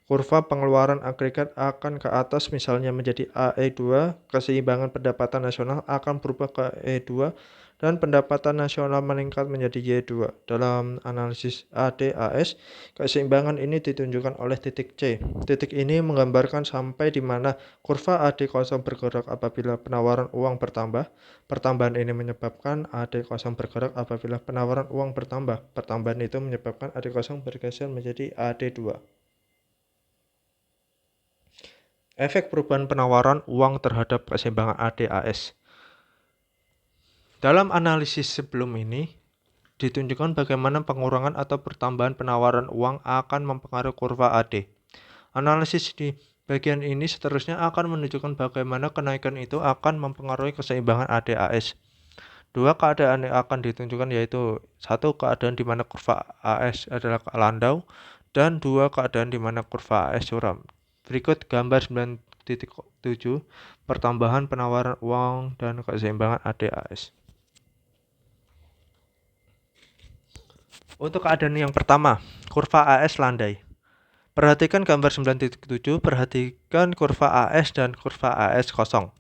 kurva pengeluaran agregat akan ke atas misalnya menjadi AE2, keseimbangan pendapatan nasional akan berubah ke E2 dan pendapatan nasional meningkat menjadi Y2. Dalam analisis ADAS, keseimbangan ini ditunjukkan oleh titik C. Titik ini menggambarkan sampai di mana kurva AD0 bergerak apabila penawaran uang bertambah. Pertambahan ini menyebabkan AD0 bergerak apabila penawaran uang bertambah. Pertambahan itu menyebabkan AD0 bergeser menjadi AD2. Efek perubahan penawaran uang terhadap keseimbangan ADAS. Dalam analisis sebelum ini, ditunjukkan bagaimana pengurangan atau pertambahan penawaran uang akan mempengaruhi kurva AD. Analisis di bagian ini seterusnya akan menunjukkan bagaimana kenaikan itu akan mempengaruhi keseimbangan ADAS. Dua keadaan yang akan ditunjukkan yaitu satu keadaan di mana kurva AS adalah landau dan dua keadaan di mana kurva AS curam. Berikut gambar 9.7 pertambahan penawaran uang dan keseimbangan ADAS. Untuk keadaan yang pertama, kurva AS landai. Perhatikan gambar 9.7, perhatikan kurva AS dan kurva AS kosong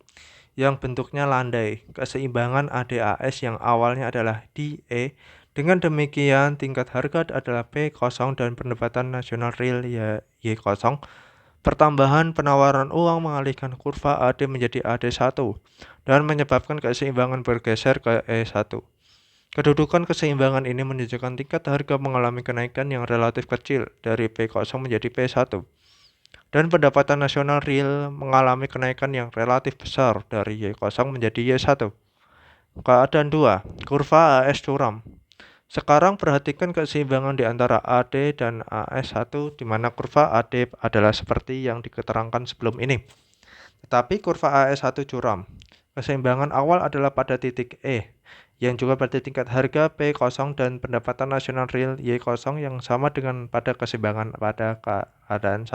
yang bentuknya landai. Keseimbangan ADAS yang awalnya adalah DE. Dengan demikian, tingkat harga adalah P0 dan pendapatan nasional real Y0. Pertambahan penawaran uang mengalihkan kurva AD menjadi AD1 dan menyebabkan keseimbangan bergeser ke E1. Kedudukan keseimbangan ini menunjukkan tingkat harga mengalami kenaikan yang relatif kecil dari P0 menjadi P1 dan pendapatan nasional real mengalami kenaikan yang relatif besar dari Y0 menjadi Y1. Keadaan 2, kurva AS curam. Sekarang perhatikan keseimbangan di antara AD dan AS1 di mana kurva AD adalah seperti yang diketerangkan sebelum ini. Tetapi kurva AS1 curam. Keseimbangan awal adalah pada titik E, yang juga pada tingkat harga P0 dan pendapatan nasional real Y0 yang sama dengan pada keseimbangan pada keadaan 1.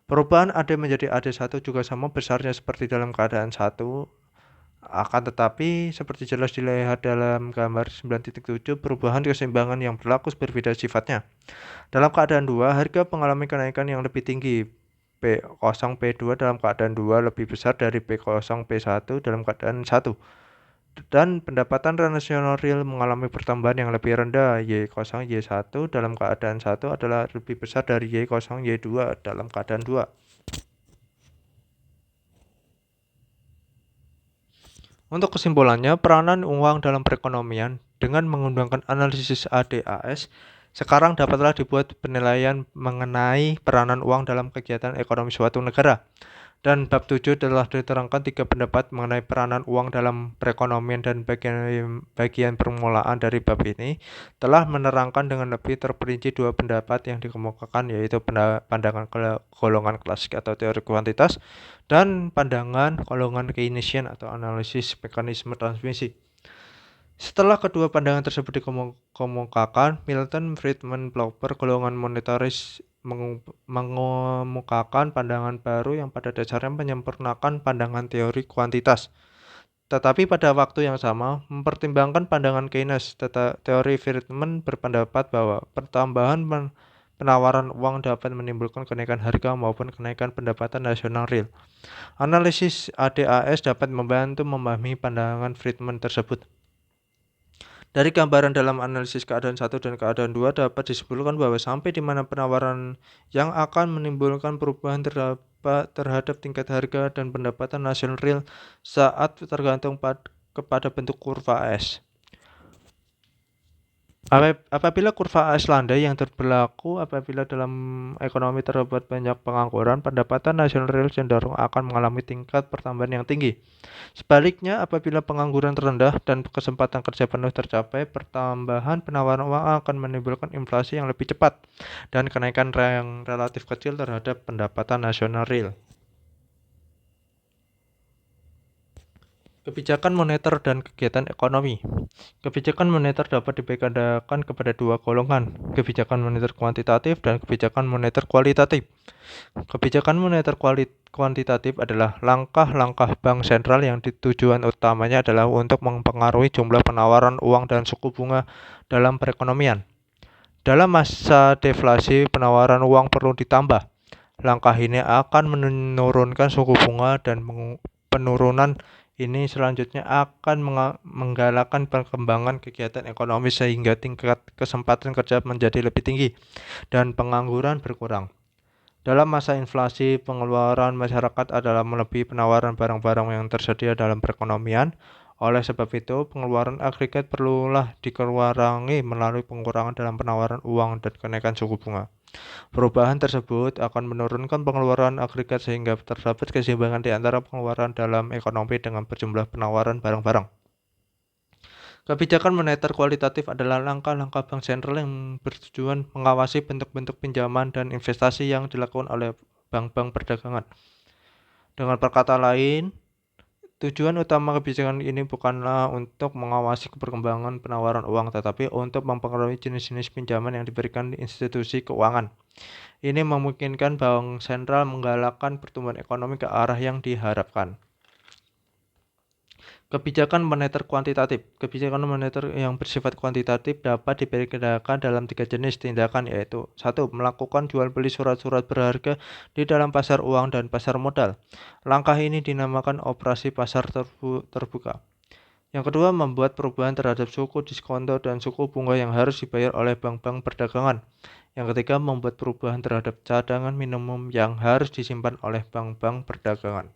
Perubahan AD menjadi AD1 juga sama besarnya seperti dalam keadaan 1, akan tetapi seperti jelas dilihat dalam gambar 9.7, perubahan keseimbangan yang berlaku berbeda sifatnya. Dalam keadaan 2, harga mengalami kenaikan yang lebih tinggi. P0 P2 dalam keadaan 2 lebih besar dari P0 P1 dalam keadaan 1. Dan pendapatan nasional real mengalami pertambahan yang lebih rendah. Y0 Y1 dalam keadaan 1 adalah lebih besar dari Y0 Y2 dalam keadaan 2. Untuk kesimpulannya, peranan uang dalam perekonomian dengan menggunakan analisis ADAS sekarang dapatlah dibuat penilaian mengenai peranan uang dalam kegiatan ekonomi suatu negara. Dan bab 7 telah diterangkan 3 pendapat mengenai peranan uang dalam perekonomian dan bagian permulaan dari bab ini telah menerangkan dengan lebih terperinci 2 pendapat yang dikemukakan yaitu pandangan golongan klasik atau teori kuantitas dan pandangan golongan Keynesian atau analisis mekanisme transmisi. Setelah kedua pandangan tersebut dikemukakan, Milton Friedman Glauber golongan monetaris mengemukakan pandangan baru yang pada dasarnya menyempurnakan pandangan teori kuantitas. Tetapi pada waktu yang sama, mempertimbangkan pandangan Keynes, teori Friedman berpendapat bahwa pertambahan penawaran uang dapat menimbulkan kenaikan harga maupun kenaikan pendapatan nasional real. Analisis ADAS dapat membantu memahami pandangan Friedman tersebut. Dari gambaran dalam analisis keadaan 1 dan keadaan 2 dapat disimpulkan bahwa sampai di mana penawaran yang akan menimbulkan perubahan terhadap tingkat harga dan pendapatan nasional real saat tergantung kepada bentuk kurva AS. Apabila kurva AS landai yang berlaku apabila dalam ekonomi terdapat banyak pengangguran, pendapatan nasional real cenderung akan mengalami tingkat pertambahan yang tinggi. Sebaliknya, apabila pengangguran terendah dan kesempatan kerja penuh tercapai, pertambahan penawaran uang akan menimbulkan inflasi yang lebih cepat dan kenaikan yang relatif kecil terhadap pendapatan nasional real. Kebijakan moneter dan kegiatan ekonomi. Kebijakan moneter dapat dibedakan kepada dua golongan, kebijakan moneter kuantitatif dan kebijakan moneter kualitatif. Kebijakan moneter kuantitatif adalah langkah-langkah bank sentral yang tujuan utamanya adalah untuk mempengaruhi jumlah penawaran uang dan suku bunga dalam perekonomian. Dalam masa deflasi, penawaran uang perlu ditambah. Langkah ini akan menurunkan suku bunga dan penurunan ini selanjutnya akan menggalakkan perkembangan kegiatan ekonomi sehingga tingkat kesempatan kerja menjadi lebih tinggi dan pengangguran berkurang. Dalam masa inflasi, pengeluaran masyarakat adalah melebihi penawaran barang-barang yang tersedia dalam perekonomian. Oleh sebab itu, pengeluaran agregat perlulah dikurangi melalui pengurangan dalam penawaran uang dan kenaikan suku bunga. Perubahan tersebut akan menurunkan pengeluaran agregat sehingga terdapat keseimbangan di antara pengeluaran dalam ekonomi dengan berjumlah penawaran barang-barang. Kebijakan moneter kualitatif adalah langkah-langkah bank sentral yang bertujuan mengawasi bentuk-bentuk pinjaman dan investasi yang dilakukan oleh bank-bank perdagangan. Dengan perkataan lain, tujuan utama kebijakan ini bukanlah untuk mengawasi perkembangan penawaran uang, tetapi untuk mempengaruhi jenis-jenis pinjaman yang diberikan di institusi keuangan. Ini memungkinkan bank sentral menggalakkan pertumbuhan ekonomi ke arah yang diharapkan. Kebijakan moneter kuantitatif. Kebijakan moneter yang bersifat kuantitatif dapat dibedakan dalam 3 jenis tindakan, yaitu 1. Melakukan jual beli surat-surat berharga di dalam pasar uang dan pasar modal. Langkah ini dinamakan operasi pasar terbuka. Yang kedua, membuat perubahan terhadap suku diskonto dan suku bunga yang harus dibayar oleh bank-bank perdagangan. Yang ketiga, membuat perubahan terhadap cadangan minimum yang harus disimpan oleh bank-bank perdagangan.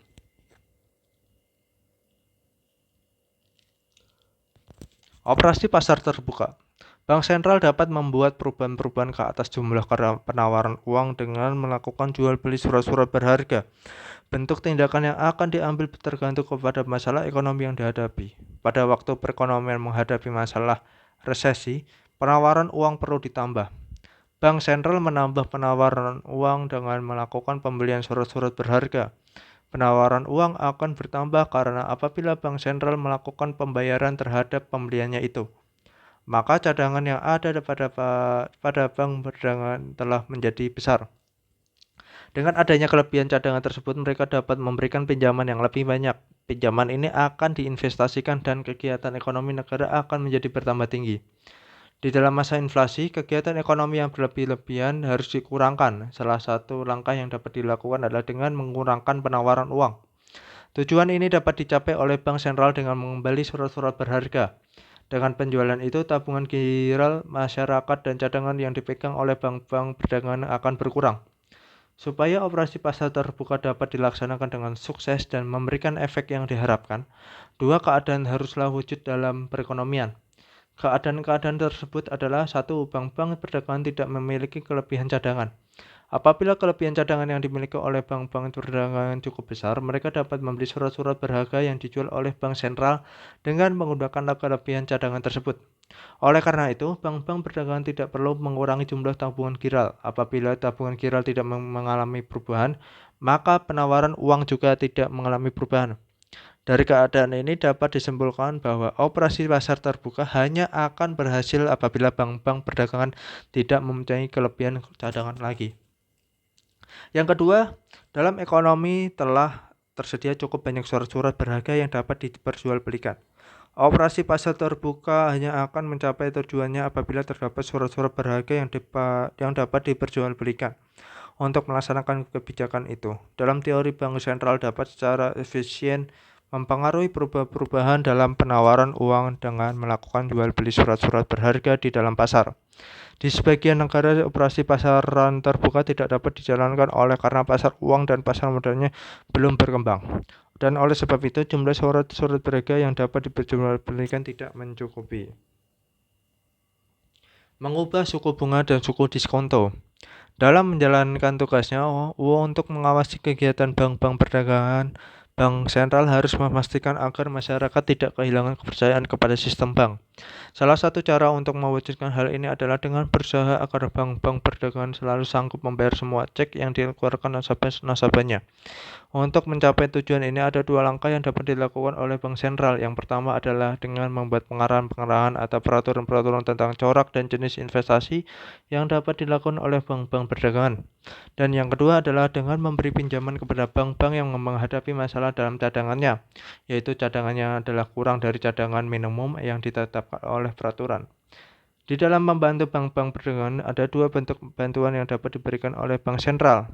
Operasi pasar terbuka. Bank sentral dapat membuat perubahan-perubahan ke atas jumlah penawaran uang dengan melakukan jual beli surat-surat berharga. Bentuk tindakan yang akan diambil tergantung kepada masalah ekonomi yang dihadapi. Pada waktu perekonomian menghadapi masalah resesi, penawaran uang perlu ditambah. Bank sentral menambah penawaran uang dengan melakukan pembelian surat-surat berharga. Penawaran uang akan bertambah karena apabila bank sentral melakukan pembayaran terhadap pembeliannya itu, maka cadangan yang ada pada bank perdagangan telah menjadi besar. Dengan adanya kelebihan cadangan tersebut, mereka dapat memberikan pinjaman yang lebih banyak. Pinjaman ini akan diinvestasikan dan kegiatan ekonomi negara akan menjadi bertambah tinggi. Di dalam masa inflasi, kegiatan ekonomi yang berlebih-lebihan harus dikurangkan. Salah satu langkah yang dapat dilakukan adalah dengan mengurangkan penawaran uang. Tujuan ini dapat dicapai oleh bank sentral dengan mengembali surat-surat berharga. Dengan penjualan itu, tabungan giral masyarakat dan cadangan yang dipegang oleh bank-bank perdagangan akan berkurang. Supaya operasi pasar terbuka dapat dilaksanakan dengan sukses dan memberikan efek yang diharapkan, dua keadaan haruslah wujud dalam perekonomian. Keadaan-keadaan tersebut adalah 1. Bank-bank perdagangan tidak memiliki kelebihan cadangan. Apabila kelebihan cadangan yang dimiliki oleh bank-bank perdagangan cukup besar, mereka dapat membeli surat-surat berharga yang dijual oleh bank sentral dengan menggunakan kelebihan cadangan tersebut. Oleh karena itu, bank-bank perdagangan tidak perlu mengurangi jumlah tabungan giral. Apabila tabungan giral tidak mengalami perubahan, maka penawaran uang juga tidak mengalami perubahan. Dari keadaan ini dapat disimpulkan bahwa operasi pasar terbuka hanya akan berhasil apabila bank-bank perdagangan tidak mempunyai kelebihan cadangan lagi. Yang kedua, dalam ekonomi telah tersedia cukup banyak surat-surat berharga yang dapat diperjualbelikan. Operasi pasar terbuka hanya akan mencapai tujuannya apabila terdapat surat-surat berharga yang dapat diperjualbelikan. Untuk melaksanakan kebijakan itu, dalam teori bank sentral dapat secara efisien mempengaruhi perubahan dalam penawaran uang dengan melakukan jual beli surat-surat berharga di dalam pasar. Di sebagian negara, operasi pasaran terbuka tidak dapat dijalankan karena pasar uang dan pasar modalnya belum berkembang. Dan oleh sebab itu, jumlah surat-surat berharga yang dapat diperjualbelikan tidak mencukupi. Mengubah suku bunga dan suku diskonto. Dalam menjalankan tugasnya untuk mengawasi kegiatan bank-bank perdagangan, bank sentral harus memastikan agar masyarakat tidak kehilangan kepercayaan kepada sistem bank. Salah satu cara untuk mewujudkan hal ini adalah dengan berusaha agar bank-bank perdagangan selalu sanggup membayar semua cek yang dikeluarkan nasabahnya. Untuk mencapai tujuan ini ada dua langkah yang dapat dilakukan oleh bank sentral. Yang pertama adalah dengan membuat pengarahan-pengarahan atau peraturan-peraturan tentang corak dan jenis investasi yang dapat dilakukan oleh bank-bank perdagangan. Dan yang kedua adalah dengan memberi pinjaman kepada bank-bank yang menghadapi masalah dalam cadangannya, yaitu cadangannya adalah kurang dari cadangan minimum yang ditetapkan oleh peraturan. Di dalam membantu bank-bank perdagangan, ada dua bentuk bantuan yang dapat diberikan oleh bank sentral.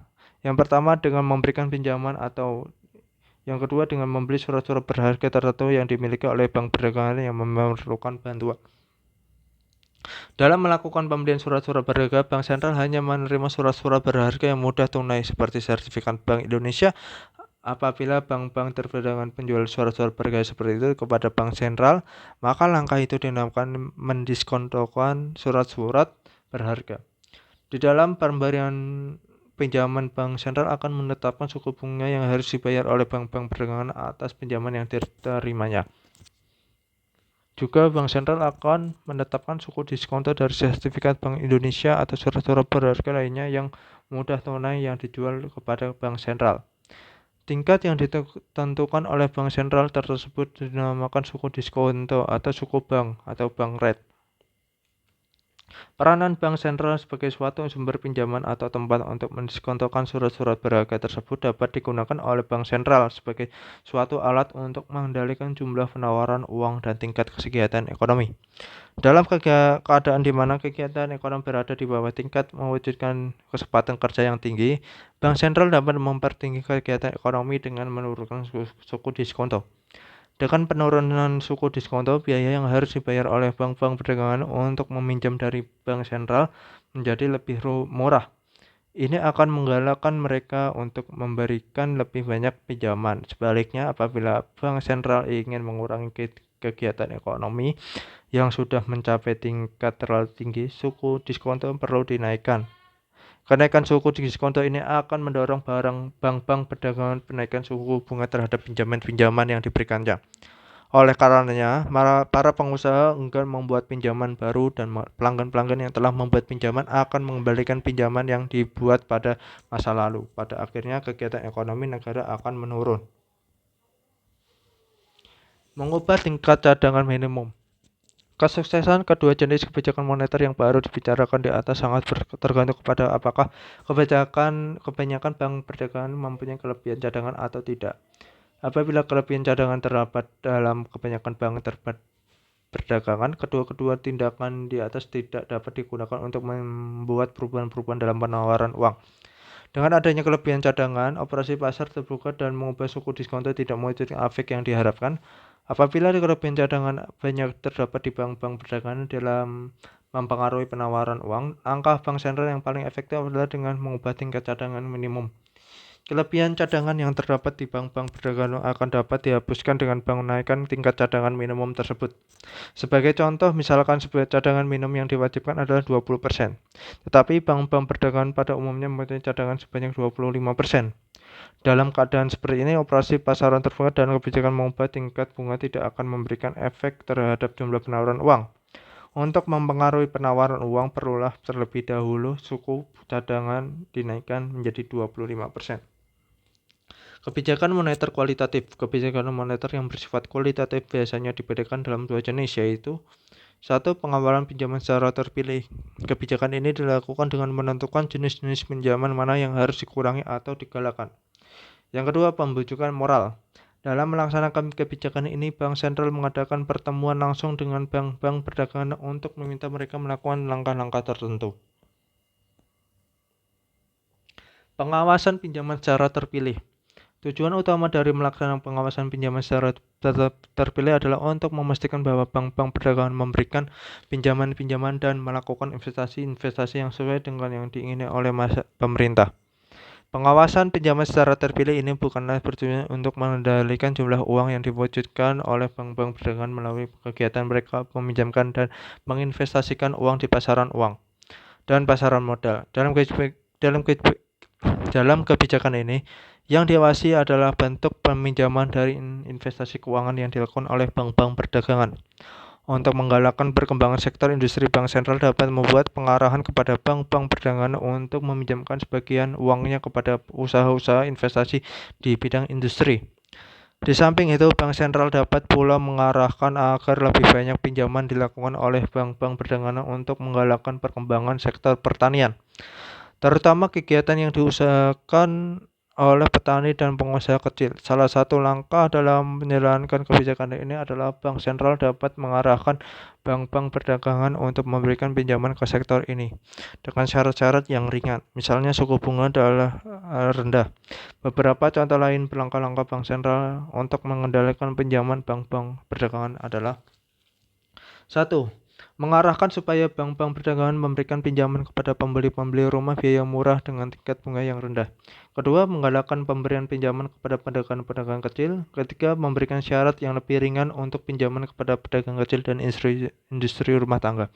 Yang pertama dengan memberikan pinjaman atau yang kedua dengan membeli surat-surat berharga tertentu yang dimiliki oleh bank perdagangan yang memerlukan bantuan. Dalam melakukan pembelian surat-surat berharga, bank sentral hanya menerima surat-surat berharga yang mudah tunai seperti sertifikat Bank Indonesia. Apabila bank-bank terperdagangan penjual surat-surat berharga seperti itu kepada bank sentral, maka langkah itu dinamakan mendiskontokan surat-surat berharga. Di dalam pemberian pinjaman, bank sentral akan menetapkan suku bunga yang harus dibayar oleh bank-bank perdagangan atas pinjaman yang diterimanya. Juga bank sentral akan menetapkan suku diskonto dari sertifikat Bank Indonesia atau surat-surat berharga lainnya yang mudah tunai yang dijual kepada bank sentral. Tingkat yang ditentukan oleh bank sentral tersebut dinamakan suku diskonto atau suku bank atau bank rate. Peranan bank sentral sebagai suatu sumber pinjaman atau tempat untuk mendiskontokan surat-surat berharga tersebut dapat digunakan oleh bank sentral sebagai suatu alat untuk mengendalikan jumlah penawaran uang dan tingkat kegiatan ekonomi. Dalam keadaan di mana kegiatan ekonomi berada di bawah tingkat mewujudkan kecepatan kerja yang tinggi, bank sentral dapat mempertinggi kegiatan ekonomi dengan menurunkan suku diskonto. Dengan penurunan suku diskonto, biaya yang harus dibayar oleh bank-bank perdagangan untuk meminjam dari bank sentral menjadi lebih murah. Ini akan menggalakkan mereka untuk memberikan lebih banyak pinjaman. Sebaliknya, apabila bank sentral ingin mengurangi kegiatan ekonomi yang sudah mencapai tingkat terlalu tinggi, suku diskonto perlu dinaikkan. Kenaikan suku diskonto ini akan mendorong bank-bank perdagangan menaikkan suku bunga terhadap pinjaman-pinjaman yang diberikannya. Oleh karenanya, para pengusaha enggan membuat pinjaman baru dan pelanggan-pelanggan yang telah membuat pinjaman akan mengembalikan pinjaman yang dibuat pada masa lalu. Pada akhirnya, kegiatan ekonomi negara akan menurun. Mengubah tingkat cadangan minimum. Kesuksesan kedua jenis kebijakan moneter yang baru dibicarakan di atas sangat tergantung kepada apakah kebanyakan bank perdagangan mempunyai kelebihan cadangan atau tidak. Apabila kelebihan cadangan terdapat dalam kebanyakan bank perdagangan, kedua tindakan di atas tidak dapat digunakan untuk membuat perubahan-perubahan dalam penawaran uang. Dengan adanya kelebihan cadangan, operasi pasar terbuka dan mengubah suku diskonto tidak mewujudkan efek yang diharapkan. Apabila kelebihan cadangan banyak terdapat di bank-bank perdagangan dalam mempengaruhi penawaran uang, langkah bank sentral yang paling efektif adalah dengan mengubah tingkat cadangan minimum. Kelebihan cadangan yang terdapat di bank-bank perdagangan akan dapat dihapuskan dengan menaikkan tingkat cadangan minimum tersebut. Sebagai contoh, misalkan sebuah cadangan minimum yang diwajibkan adalah 20%, tetapi bank-bank perdagangan pada umumnya mempunyai cadangan sebanyak 25%. Dalam keadaan seperti ini, operasi pasaran terbuka dan kebijakan mengubah tingkat bunga tidak akan memberikan efek terhadap jumlah penawaran uang. Untuk mempengaruhi penawaran uang, perlulah terlebih dahulu suku cadangan dinaikkan menjadi 25%. Kebijakan moneter kualitatif. Kebijakan moneter yang bersifat kualitatif biasanya dibedakan dalam dua jenis, yaitu satu, pengawalan pinjaman secara terpilih. Kebijakan ini dilakukan dengan menentukan jenis-jenis pinjaman mana yang harus dikurangi atau digalakkan. Yang kedua, pembujukan moral. Dalam melaksanakan kebijakan ini, Bank Sentral mengadakan pertemuan langsung dengan bank-bank perdagangan untuk meminta mereka melakukan langkah-langkah tertentu. Pengawasan pinjaman secara terpilih. Tujuan utama dari melaksanakan pengawasan pinjaman secara terpilih adalah untuk memastikan bahwa bank-bank perdagangan memberikan pinjaman-pinjaman dan melakukan investasi-investasi yang sesuai dengan yang diingini oleh pemerintah. Pengawasan pinjaman secara terpilih ini bukanlah bertujuan untuk mengendalikan jumlah uang yang diwujudkan oleh bank-bank perdagangan melalui kegiatan mereka meminjamkan dan menginvestasikan uang di pasaran uang dan pasaran modal. Dalam kebijakan ini, yang diawasi adalah bentuk peminjaman dari investasi keuangan yang dilakukan oleh bank-bank perdagangan. Untuk menggalakkan perkembangan sektor industri, Bank Sentral dapat membuat pengarahan kepada bank-bank perdagangan untuk meminjamkan sebagian uangnya kepada usaha-usaha investasi di bidang industri. Di samping itu, Bank Sentral dapat pula mengarahkan agar lebih banyak pinjaman dilakukan oleh bank-bank perdagangan untuk menggalakkan perkembangan sektor pertanian, terutama kegiatan yang diusahakan oleh petani dan pengusaha kecil. Salah satu langkah dalam menjalankan kebijakan ini adalah Bank Sentral dapat mengarahkan bank-bank perdagangan untuk memberikan pinjaman ke sektor ini dengan syarat-syarat yang ringan, misalnya suku bunga adalah rendah. Beberapa contoh lain langkah-langkah Bank Sentral untuk mengendalikan pinjaman bank-bank perdagangan adalah: 1. Mengarahkan supaya bank-bank perdagangan memberikan pinjaman kepada pembeli-pembeli rumah biaya murah dengan tingkat bunga yang rendah. Kedua, menggalakkan pemberian pinjaman kepada pedagang-pedagang kecil. Ketiga, memberikan syarat yang lebih ringan untuk pinjaman kepada pedagang kecil dan industri rumah tangga.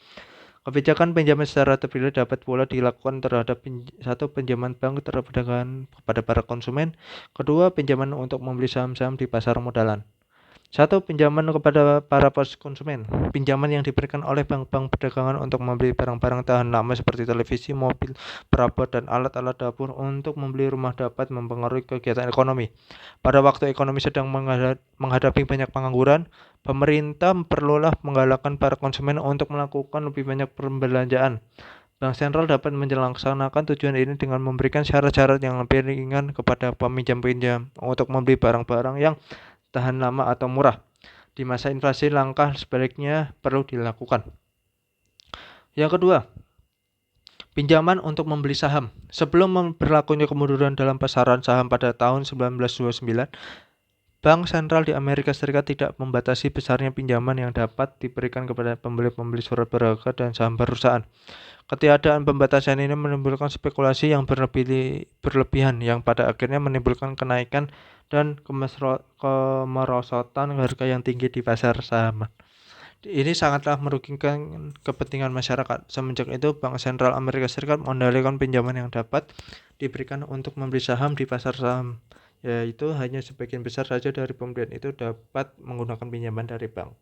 Kebijakan pinjaman secara terpilih dapat pula dilakukan terhadap satu, pinjaman bank terhadap perdagangan kepada para konsumen. Kedua, pinjaman untuk membeli saham-saham di pasar modalan. 1. Pinjaman kepada para konsumen. Pinjaman yang diberikan oleh bank-bank perdagangan untuk membeli barang-barang tahan lama seperti televisi, mobil, perabot, dan alat-alat dapur untuk membeli rumah dapat mempengaruhi kegiatan ekonomi. Pada waktu ekonomi sedang menghadapi banyak pengangguran, pemerintah perlulah menggalakkan para konsumen untuk melakukan lebih banyak pembelanjaan. Bank Sentral dapat menjelaksanakan tujuan ini dengan memberikan syarat-syarat yang lebih ringan kepada peminjam-pinjam untuk membeli barang-barang yang tahan lama atau murah. Di masa inflasi, langkah sebaliknya perlu dilakukan. Yang kedua, pinjaman untuk membeli saham. Sebelum berlakunya kemunduran dalam pasaran saham pada tahun 1929, Bank Sentral di Amerika Serikat tidak membatasi besarnya pinjaman yang dapat diberikan kepada pembeli-pembeli surat berharga dan saham perusahaan. Ketiadaan pembatasan ini menimbulkan spekulasi yang berlebihan yang pada akhirnya menimbulkan kenaikan dan kemerosotan harga yang tinggi di pasar saham. Ini sangatlah merugikan kepentingan masyarakat. Semenjak itu, Bank Sentral Amerika Serikat mengendalikan pinjaman yang dapat diberikan untuk membeli saham di pasar saham, yaitu hanya sebagian besar saja dari pembelian itu dapat menggunakan pinjaman dari bank.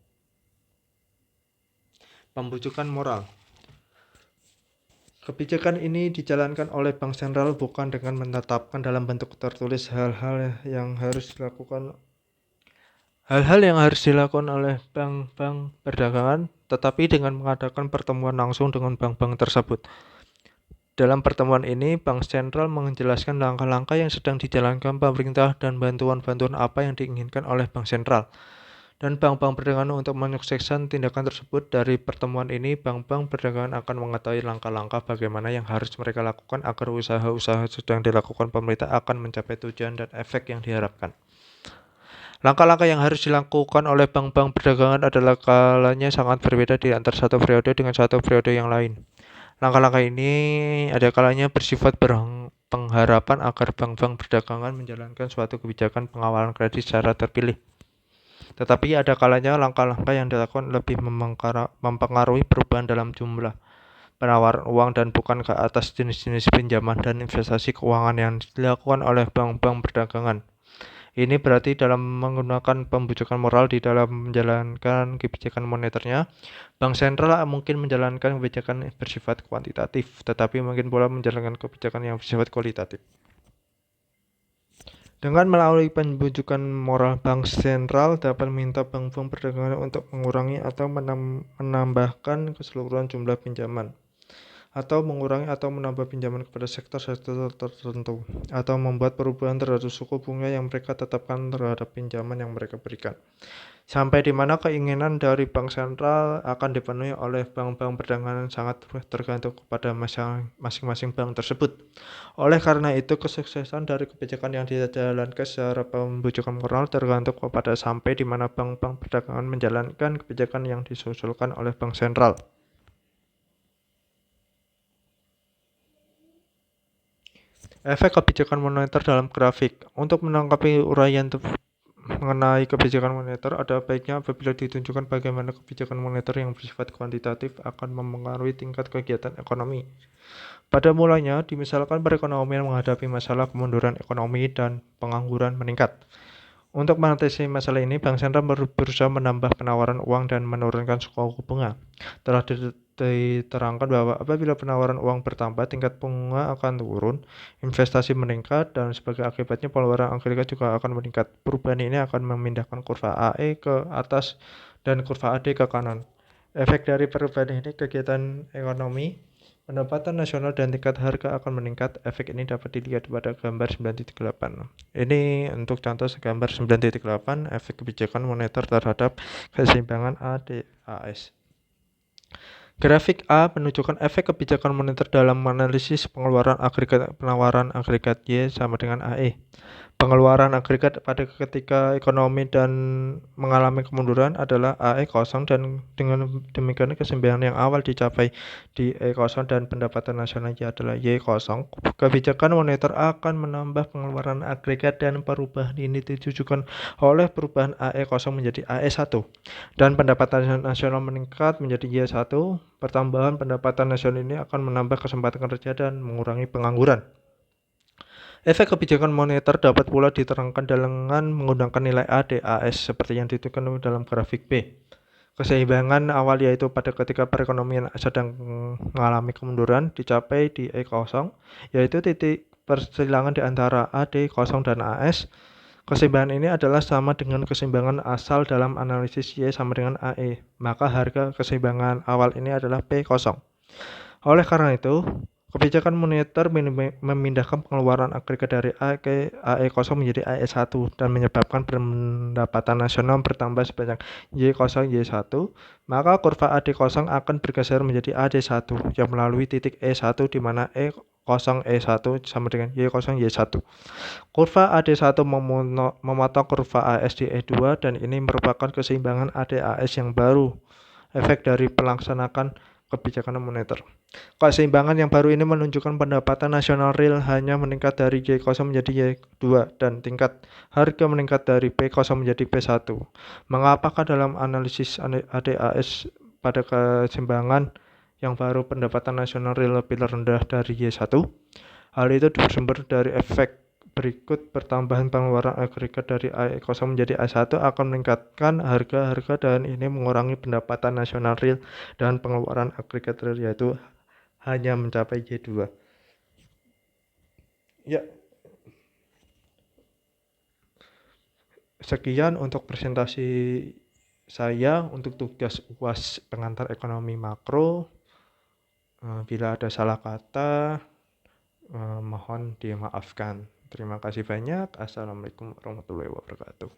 Pembujukan moral. Kebijakan ini dijalankan oleh Bank Sentral bukan dengan menetapkan dalam bentuk tertulis hal-hal yang harus dilakukan oleh bank-bank perdagangan, tetapi dengan mengadakan pertemuan langsung dengan bank-bank tersebut. Dalam pertemuan ini, Bank Sentral menjelaskan langkah-langkah yang sedang dijalankan pemerintah dan bantuan-bantuan apa yang diinginkan oleh Bank Sentral dan bank-bank perdagangan untuk menyukseskan tindakan tersebut. Dari pertemuan ini, bank-bank perdagangan akan mengetahui langkah-langkah bagaimana yang harus mereka lakukan agar usaha-usaha sedang dilakukan pemerintah akan mencapai tujuan dan efek yang diharapkan. Langkah-langkah yang harus dilakukan oleh bank-bank perdagangan adalah kalanya sangat berbeda di antara satu periode dengan satu periode yang lain. Langkah-langkah ini ada kalanya bersifat pengharapan agar bank-bank perdagangan menjalankan suatu kebijakan pengawalan kredit secara terpilih. Tetapi ada kalanya langkah-langkah yang dilakukan lebih mempengaruhi perubahan dalam jumlah penawaran uang dan bukan ke atas jenis-jenis pinjaman dan investasi keuangan yang dilakukan oleh bank-bank perdagangan. Ini berarti dalam menggunakan pembujukan moral di dalam menjalankan kebijakan moneternya, Bank Sentral mungkin menjalankan kebijakan bersifat kuantitatif, tetapi mungkin pula menjalankan kebijakan yang bersifat kualitatif. Dengan melalui pembujukan moral, Bank Sentral dapat meminta bank-bank perdagangan untuk mengurangi atau menambahkan keseluruhan jumlah pinjaman. atau mengurangi atau menambah pinjaman kepada sektor-sektor tertentu, atau membuat perubahan terhadap suku bunga yang mereka tetapkan terhadap pinjaman yang mereka berikan. Sampai di mana keinginan dari bank sentral akan dipenuhi oleh bank-bank perdagangan sangat tergantung kepada masing-masing bank tersebut. Oleh karena itu, kesuksesan dari kebijakan yang dijalankan secara pembujukan moral tergantung kepada sampai di mana bank-bank perdagangan menjalankan kebijakan yang disusulkan oleh bank sentral. Efek kebijakan moneter dalam grafik. Untuk menanggapi uraian mengenai kebijakan moneter, ada baiknya apabila ditunjukkan bagaimana kebijakan moneter yang bersifat kuantitatif akan mempengaruhi tingkat kegiatan ekonomi. Pada mulanya, dimisalkan perekonomian menghadapi masalah kemunduran ekonomi dan pengangguran meningkat. Untuk mengatasi masalah ini, Bank Sentral berusaha menambah penawaran uang dan menurunkan suku bunga. Telah diterangkan bahwa apabila penawaran uang bertambah, tingkat bunga akan turun, investasi meningkat, dan sebagai akibatnya pengeluaran agregat juga akan meningkat. Perubahan ini akan memindahkan kurva AE ke atas dan kurva AD ke kanan. Efek dari perubahan ini kegiatan ekonomi, pendapatan nasional dan tingkat harga akan meningkat. Efek ini dapat dilihat pada gambar 9.8. Ini untuk contoh gambar 9.8 efek kebijakan moneter terhadap keseimbangan ADAS. Grafik A menunjukkan efek kebijakan moneter dalam menganalisis pengeluaran agregat penawaran agregat Y sama dengan AE. Pengeluaran agregat pada ketika ekonomi dan mengalami kemunduran adalah AE kosong, dan dengan demikian keseimbangan yang awal dicapai di E kosong dan pendapatan nasional Y adalah Y kosong. Kebijakan moneter akan menambah pengeluaran agregat dan perubahan ini ditujukan oleh perubahan AE kosong menjadi AE1 dan pendapatan nasional meningkat menjadi Y1. Pertambahan pendapatan nasional ini akan menambah kesempatan kerja dan mengurangi pengangguran. Efek kebijakan moneter dapat pula diterangkan dengan menggunakan nilai ADAS seperti yang ditunjukkan dalam grafik B. Keseimbangan awal yaitu pada ketika perekonomian sedang mengalami kemunduran dicapai di E0, yaitu titik persilangan di antara AD0 dan AS. Keseimbangan ini adalah sama dengan keseimbangan asal dalam analisis Y sama dengan AE, maka harga keseimbangan awal ini adalah P0. Oleh karena itu, kebijakan moneter memindahkan pengeluaran agregat dari AE0 menjadi AE1 dan menyebabkan pendapatan nasional bertambah sebanyak Y0 Y1, maka kurva AD0 akan bergeser menjadi AD1 yang melalui titik E1 di mana E0 E1 sama dengan Y0 Y1. Kurva AD1 memotong kurva AS di E2 dan ini merupakan keseimbangan ADAS yang baru, efek dari pelaksanaan kebijakan moneter. Keseimbangan yang baru ini menunjukkan pendapatan nasional real hanya meningkat dari Y0 menjadi Y2 dan tingkat harga meningkat dari P0 menjadi P1. Mengapakah dalam analisis ADAS pada keseimbangan yang baru pendapatan nasional real lebih rendah dari Y1? Hal itu bersumber dari efek berikut. Pertambahan pengeluaran agregat dari AE0 menjadi A1 akan meningkatkan harga-harga dan ini mengurangi pendapatan nasional real dan pengeluaran agregat real yaitu hanya mencapai Y2. Ya, sekian untuk presentasi saya untuk tugas UAS pengantar ekonomi makro. Bila ada salah kata, mohon dimaafkan. Terima kasih banyak. Assalamualaikum warahmatullahi wabarakatuh.